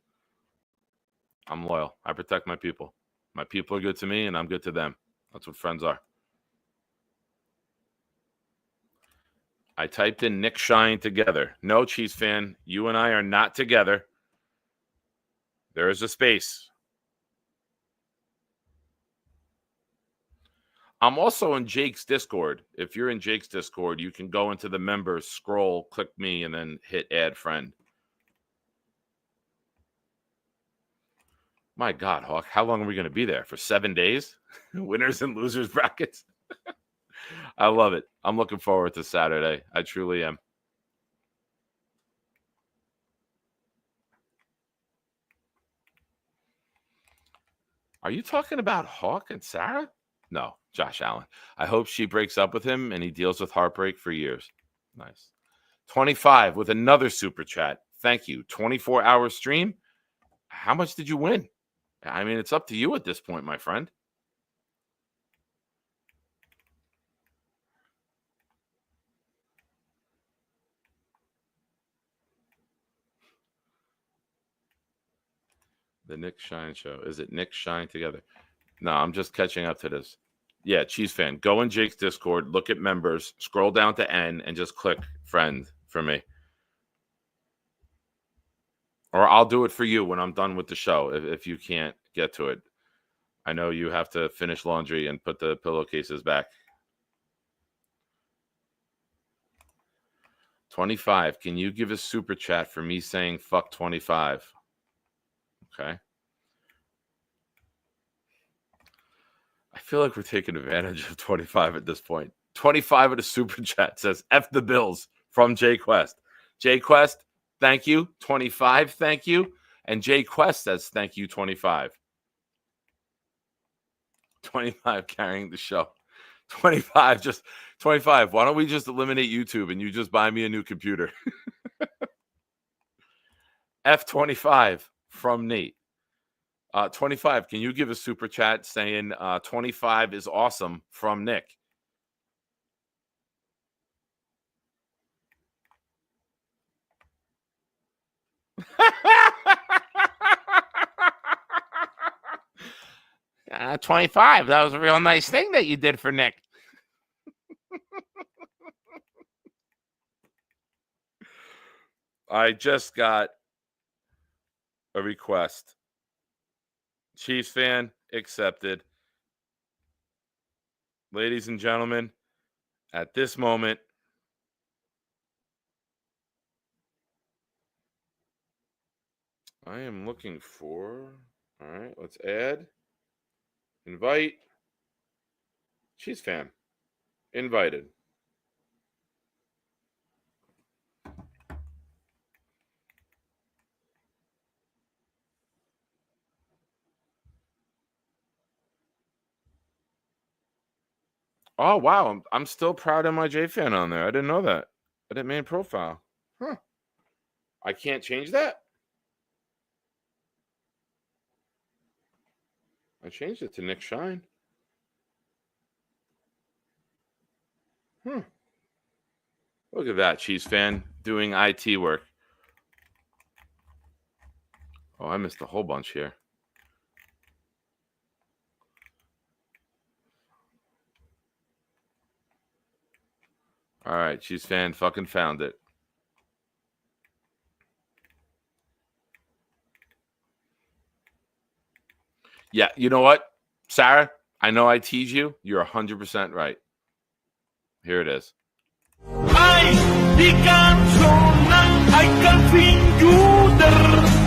I'm loyal. I protect my people. My people are good to me, and I'm good to them. That's what friends are. I typed in Nick Shine together. No, Chiefs fan, you and I are not together. There is a space. I'm also in Jake's Discord. If you're in Jake's Discord, you can go into the members, scroll, click me, and then hit add friend. My God, Hawk, how long are we going to be there? For 7 days? Winners and losers brackets? I love it. I'm looking forward to Saturday. I truly am. Are you talking about Hawk and Sarah? No, Josh Allen. I hope she breaks up with him and he deals with heartbreak for years. Nice. 25 with another super chat. Thank you. 24-hour stream. How much did you win? I mean, it's up to you at this point, my friend. The Nick Shine show. Is it Nick Shine together? No, I'm just catching up to this. Yeah, Chiefs fan. Go in Jake's Discord, look at members, scroll down to N, and just click friend for me. Or I'll do it for you when I'm done with the show if you can't get to it. I know you have to finish laundry and put the pillowcases back. 25. Can you give a super chat for me saying fuck 25? Okay. I feel like we're taking advantage of 25 at this point. 25 at a super chat says F the Bills from Jay Quest. Jay Quest, thank you. 25, thank you. And Jay Quest says thank you, 25. 25 carrying the show. 25, just 25. Why don't we just eliminate YouTube and you just buy me a new computer? F25 from Nate. 25, can you give a super chat saying 25 is awesome from Nick? $25. That was a real nice thing that you did for Nick. I just got a request. Chiefs fan accepted. Ladies and gentlemen, at this moment, I am looking for, all right, let's add, invite, Chiefs fan, invited. Oh, wow. I'm still proud of my J fan on there. I didn't know that. I didn't main profile. Huh. I can't change that? I changed it to Nick Shine. Look at that, Chiefs fan doing IT work. Oh, I missed a whole bunch here. All right, Chiefs fan fucking found it. Yeah, you know what, Sarah? I know I tease you. You're 100% right. Here it is. Ay, di ganso ng ay kalfinjuder.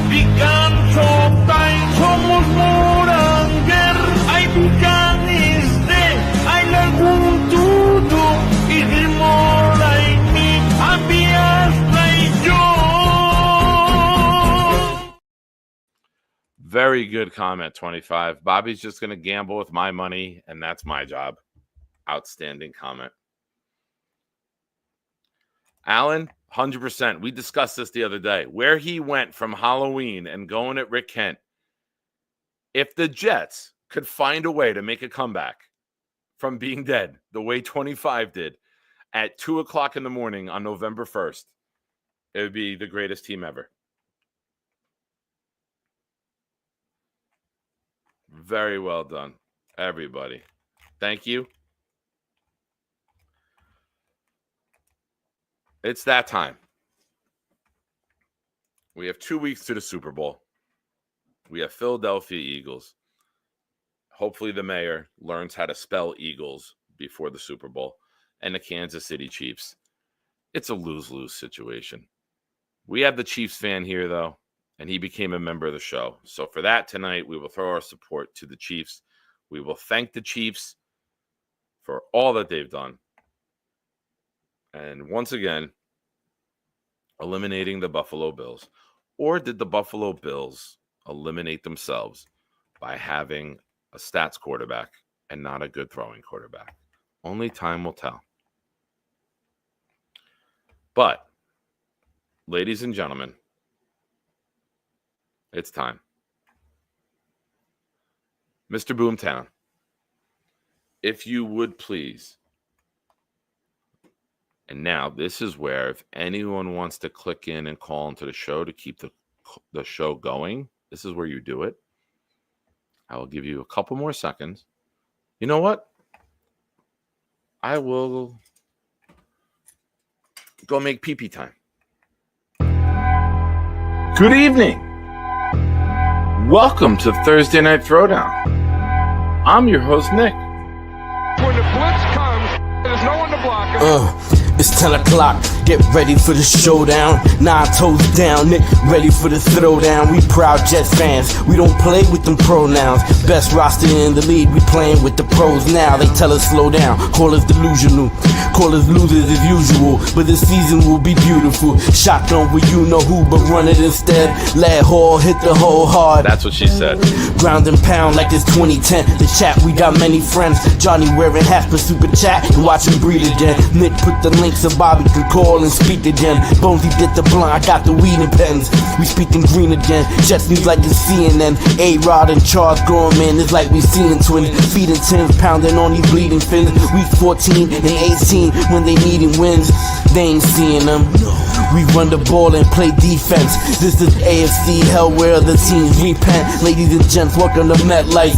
Di ganso tayo somos moranger. Ay bigan isde, ay laguntudo. Idi moray mi, abias like yo. Very good comment, 25. Bobby's just going to gamble with my money, and that's my job. Outstanding comment. Alan, 100%. We discussed this the other day. Where he went from Halloween and going at Rick Kent. If the Jets could find a way to make a comeback from being dead the way 25 did at 2 o'clock in the morning on November 1st, it would be the greatest team ever. Very well done, everybody. Thank you. It's that time. We have 2 weeks to the Super Bowl. We have Philadelphia Eagles. Hopefully the mayor learns how to spell Eagles before the Super Bowl. And the Kansas City Chiefs. It's a lose-lose situation. We have the Chiefs fan here, though, and he became a member of the show. So for that tonight, we will throw our support to the Chiefs. We will thank the Chiefs for all that they've done. And once again, eliminating the Buffalo Bills. Or did the Buffalo Bills eliminate themselves by having a stats quarterback and not a good throwing quarterback? Only time will tell. But, ladies and gentlemen, it's time. Mr. Boomtown, if you would please. And now this is where if anyone wants to click in and call into the show to keep the show going, this is where you do it. I will give you a couple more seconds. You know what? I will go make pee-pee time. Good evening. Welcome to Thursday Night Throwdown. I'm your host, Nick. When the blitz comes, there's no one to block him. It's 10 o'clock, get ready for the showdown. 9 toes down, Nick, ready for the throwdown. We proud Jets fans, we don't play with them pronouns. Best roster in the league, we playing with the pros now. They tell us slow down, call us delusional, call us losers as usual. But this season will be beautiful. Shotgun with you know who, but run it instead. Lad Hall hit the hole hard. That's what she said. Ground and pound like it's 2010. The chat, we got many friends. Johnny wearing hats for super chat and watch him breathe again. Nick put the link so Bobby can call ball and speak again. Bones deep get the blunt, I got the weed and pens. We speaking green again. Jets news like it's CNN. A-Rod and Charles Gorman, it's like we seeing twins. Feeding tins, pounding on these bleeding fins. Week 14 and 18 when they needing wins. They ain't seeing them. We run the ball and play defense. This is AFC hell where the teams repent. Ladies and gents, welcome to MetLife.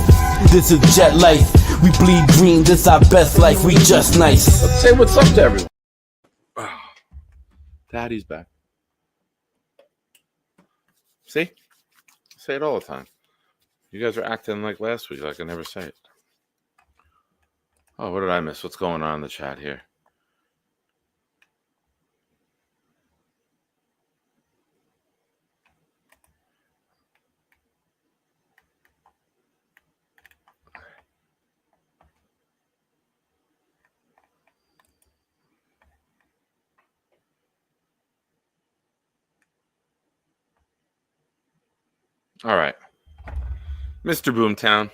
This is Jet Life. We bleed green, this our best life. We just nice. Let's say what's up to everyone. Daddy's back. See? Say it all the time. You guys are acting like last week, like I never say it. Oh, what did I miss? What's going on in the chat here? All right. Mr. Boomtown,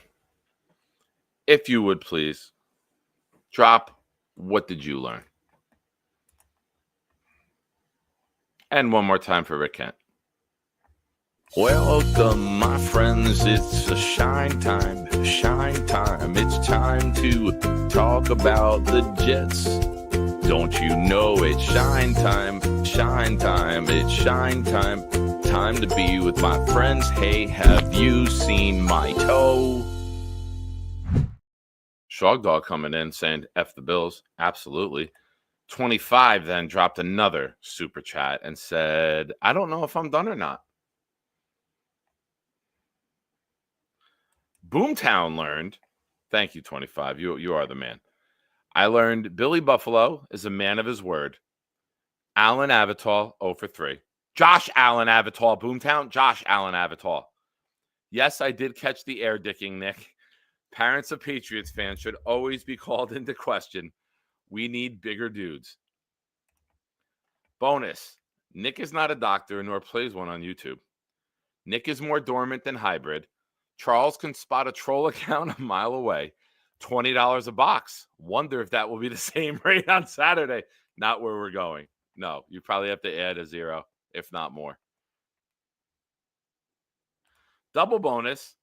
if you would please, drop what did you learn? And one more time for Rick Kent. Welcome, my friends. It's a shine time. Shine time. It's time to talk about the Jets. Don't you know it's shine time? Shine time. It's shine time. Time to be with my friends. Hey, have you seen my toe? Shog Dog coming in saying F the Bills. Absolutely. 25 then dropped another super chat and said, I don't know if I'm done or not. Boomtown learned, thank you, 25. You are the man. I learned Billy Buffalo is a man of his word. Allen Avital, 0 for 3. Josh Allen Avital, Boomtown. Josh Allen Avital. Yes, I did catch the air dicking, Nick. Parents of Patriots fans should always be called into question. We need bigger dudes. Bonus. Nick is not a doctor nor plays one on YouTube. Nick is more dormant than hybrid. Charles can spot a troll account a mile away. $20 a box. Wonder if that will be the same rate on Saturday. Not where we're going. No, you probably have to add a 0, if not more. Double bonus.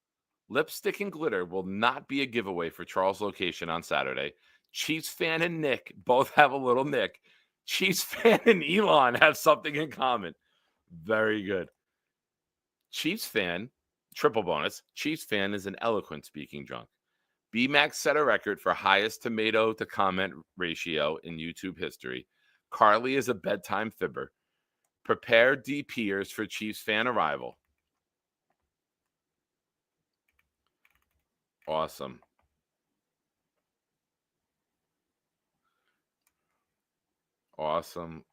Lipstick and glitter will not be a giveaway for Charles' location on Saturday. Chiefs fan and Nick both have a little Nick. Chiefs fan and Elon have something in common. Very good. Chiefs fan, triple bonus. Chiefs fan is an eloquent speaking drunk. B-Max set a record for highest tomato to comment ratio in YouTube history. Carly is a bedtime fibber. Prepare DPers for Chiefs fan arrival. Awesome. Awesome.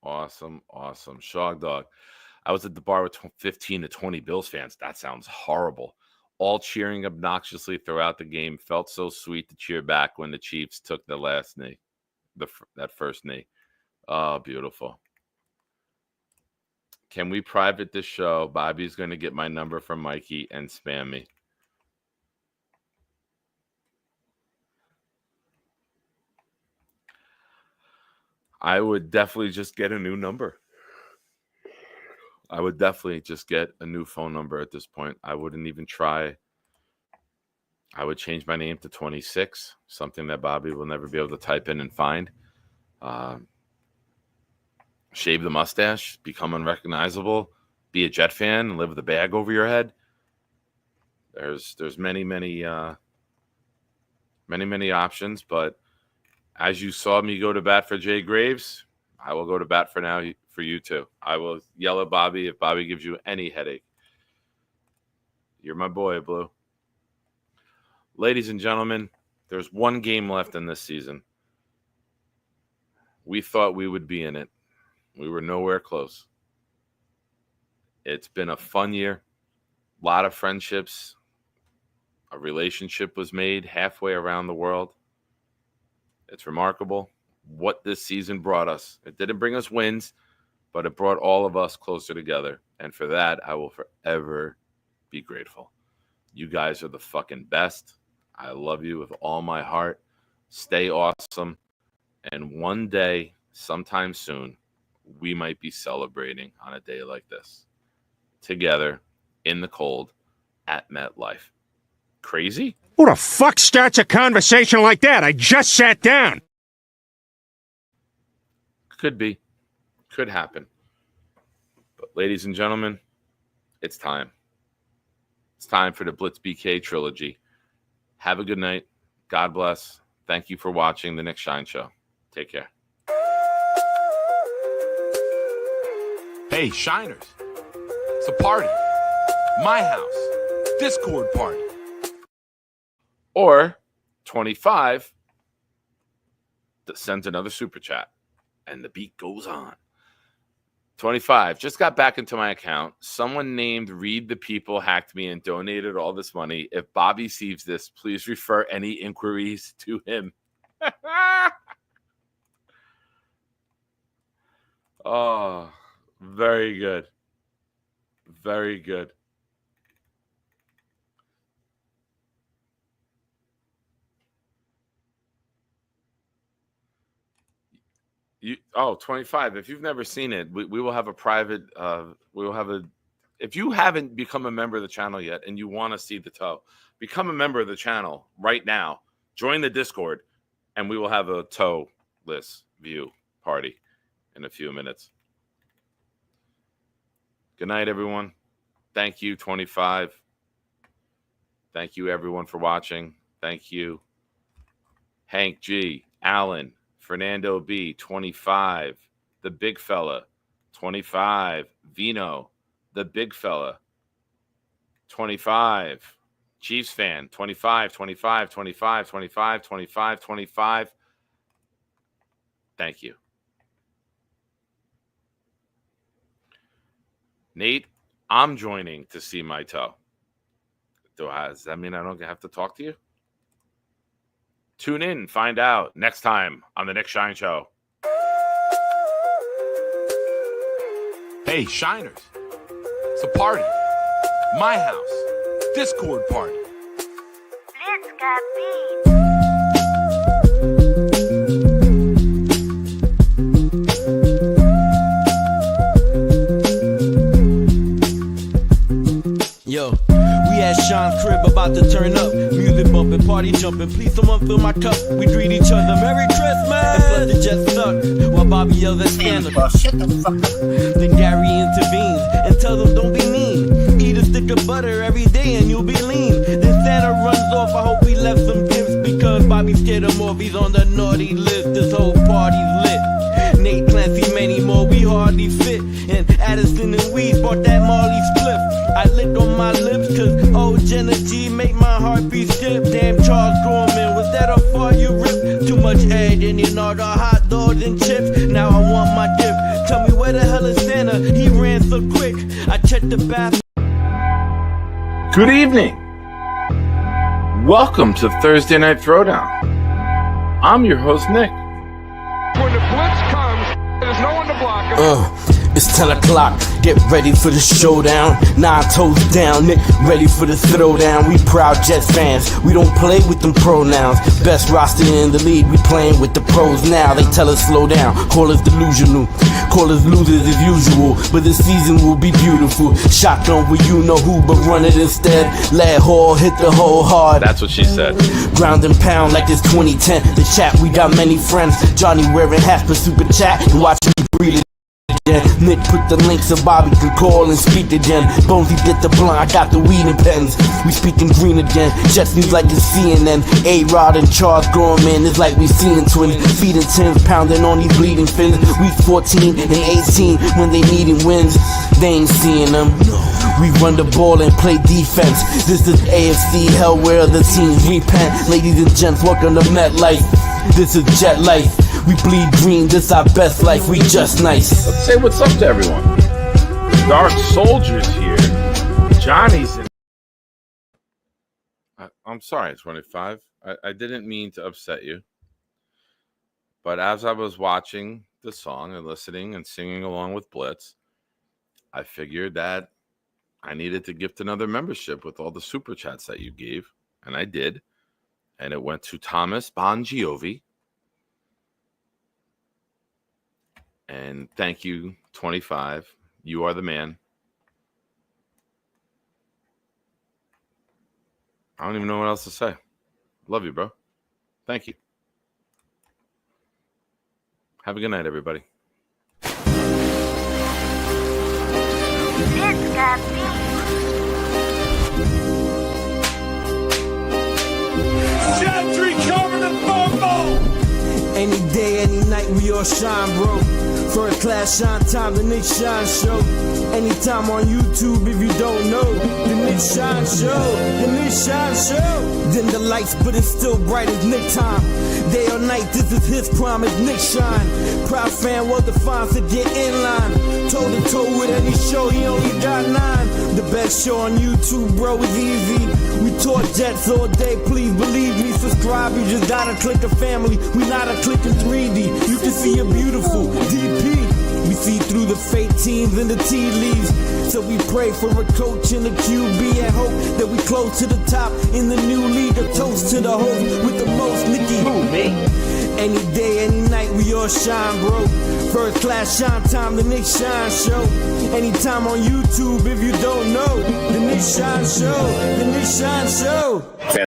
Shog Dog. I was at the bar with 15 to 20 Bills fans. That sounds horrible. All cheering obnoxiously throughout the game. Felt so sweet to cheer back when the Chiefs took the last knee. That first knee. Oh, beautiful. Can we private this show? Bobby's going to get my number from Mikey and spam me. I would definitely just get a new number. I would definitely just get a new phone number at this point. I wouldn't even try. I would change my name to 26, something that Bobby will never be able to type in and find. Shave the mustache, become unrecognizable, be a Jet fan, and live with a bag over your head. There's many options, but as you saw me go to bat for Jay Graves, I will go to bat for you too. I will yell at Bobby if Bobby gives you any headache. You're my boy, Blue. Ladies and gentlemen, there's one game left in this season. We thought we would be in it. We were nowhere close. It's been a fun year. A lot of friendships. A relationship was made halfway around the world. It's remarkable what this season brought us. It didn't bring us wins, but it brought all of us closer together. And for that, I will forever be grateful. You guys are the fucking best. I love you with all my heart. Stay awesome. And one day, sometime soon, we might be celebrating on a day like this together in the cold at MetLife. Crazy? Who the fuck starts a conversation like that? I just sat down. Could be. Could happen. But ladies and gentlemen, it's time. It's time for the Blitz BK trilogy. Have a good night. God bless. Thank you for watching the Nick Shine Show. Take care. Hey, Shiners. It's a party. My house. Discord party. Or 25 that sends another super chat. And the beat goes on. 25. Just got back into my account. Someone named Read the People hacked me and donated all this money. If Bobby sees this, please refer any inquiries to him. Oh, very good. Very good. You 25. If you've never seen it, we will have a private if you haven't become a member of the channel yet and you want to see the toe, become a member of the channel right now. Join the Discord and we will have a toe-less view party in a few minutes. Good night, everyone. Thank you, 25. Thank you, everyone, for watching. Thank you, Hank G, Alan, Fernando B, 25, the big fella, 25, Vino, the big fella, 25, Chiefs fan, 25, 25, 25, 25, 25, 25. Thank you. Nate, I'm joining to see my toe. Does that mean I don't have to talk to you? Tune in and find out next time on the Nick Shine Show. Hey, Shiners. It's a party. My house. Discord party. Let's got beat. Yo, we at Sean's crib about to turn up. Music bumping, party jumping. Please someone fill my cup. We greet each other Merry Christmas. And flood the jet stuck while Bobby yells at scandal. Shut the fuck up. Then Gary intervenes and tells them don't be mean. Eat a stick of butter every day and you'll be lean. Then Santa runs off. I hope we left some gifts because Bobby scared him off. He's on the naughty list. This whole party's lit. Nate Clancy, many more. We hardly fit. And Addison and Weeds bought that Marley spliff. I lick on my lips cause old Jenna G make my heartbeat skip. Damn Charles Gorman, was that a far you ripped? Too much egg in your the hot dogs and chips. Now I want my dip. Tell me where the hell is Santa? He ran so quick. I checked the bathroom. Good evening. Welcome to Thursday Night Throwdown. I'm your host, Nick. When the blitz comes, there's no one to block him. It's 10 o'clock, get ready for the showdown. 9 toes down, Nick, ready for the throwdown. We proud Jets fans, we don't play with them pronouns. Best roster in the league, we playing with the pros now. They tell us slow down, call us delusional, call us losers as usual. But this season will be beautiful. Shotgun with you know who, but run it instead. Let Hall hit the hole hard. That's what she said. Ground and pound like it's 2010. The chat, we got many friends. Johnny wearing hats for super chat and watch me breathe it. Nick put the links so Bobby can call and speak again. Bonesy did the blunt, I got the weed and pens. We speaking green again. Jets news like it's CNN. A-Rod and Charles Gorman, it's like we seeing twins. Feeding tins, pounding on these bleeding fins. Week 14 and 18 when they needing wins. They ain't seeing them. We run the ball and play defense. This is AFC hell where the teams repent. Ladies and gents, welcome to MetLife. This is Jet Life. We bleed green, this our best life, we just nice. Let's say what's up to everyone. Dark Soldier's here. Johnny's in. I'm sorry, 25. I didn't mean to upset you. But as I was watching the song and listening and singing along with Blitz, I figured that I needed to gift another membership with all the super chats that you gave. And I did. And it went to Thomas Bon Jovi. And thank you, 25. You are the man. I don't even know what else to say. Love you, bro. Thank you. Have a good night, everybody. Let's go, beat. Gentry covered in football. Any day, any night, we all shine, bro. First class shine time, the Nick Shine Show. Anytime on YouTube, if you don't know, the Nick Shine Show, the Nick Shine Show. Dim the lights, but it's still bright as Nick time. Day or night, this is his prime, it's Nick Shine. Proud fan, well defined, to get in line. Toe to toe with any show, he only got 9. The best show on YouTube, bro, is easy. We talk Jets all day, please believe me. Subscribe, you just gotta click a family. We not a click in 3D. You can see a beautiful DP. We see through the fake teams and the tea leaves. So we pray for a coach and a QB and hope that we close to the top in the new league. A toast to the host with the most, Nicky. Who, me? Any day, any night, we all shine, bro. First class shine time, the Nick Shine Show. Anytime on YouTube, if you don't know, the Nick Shine Show, the Nick Shine Show.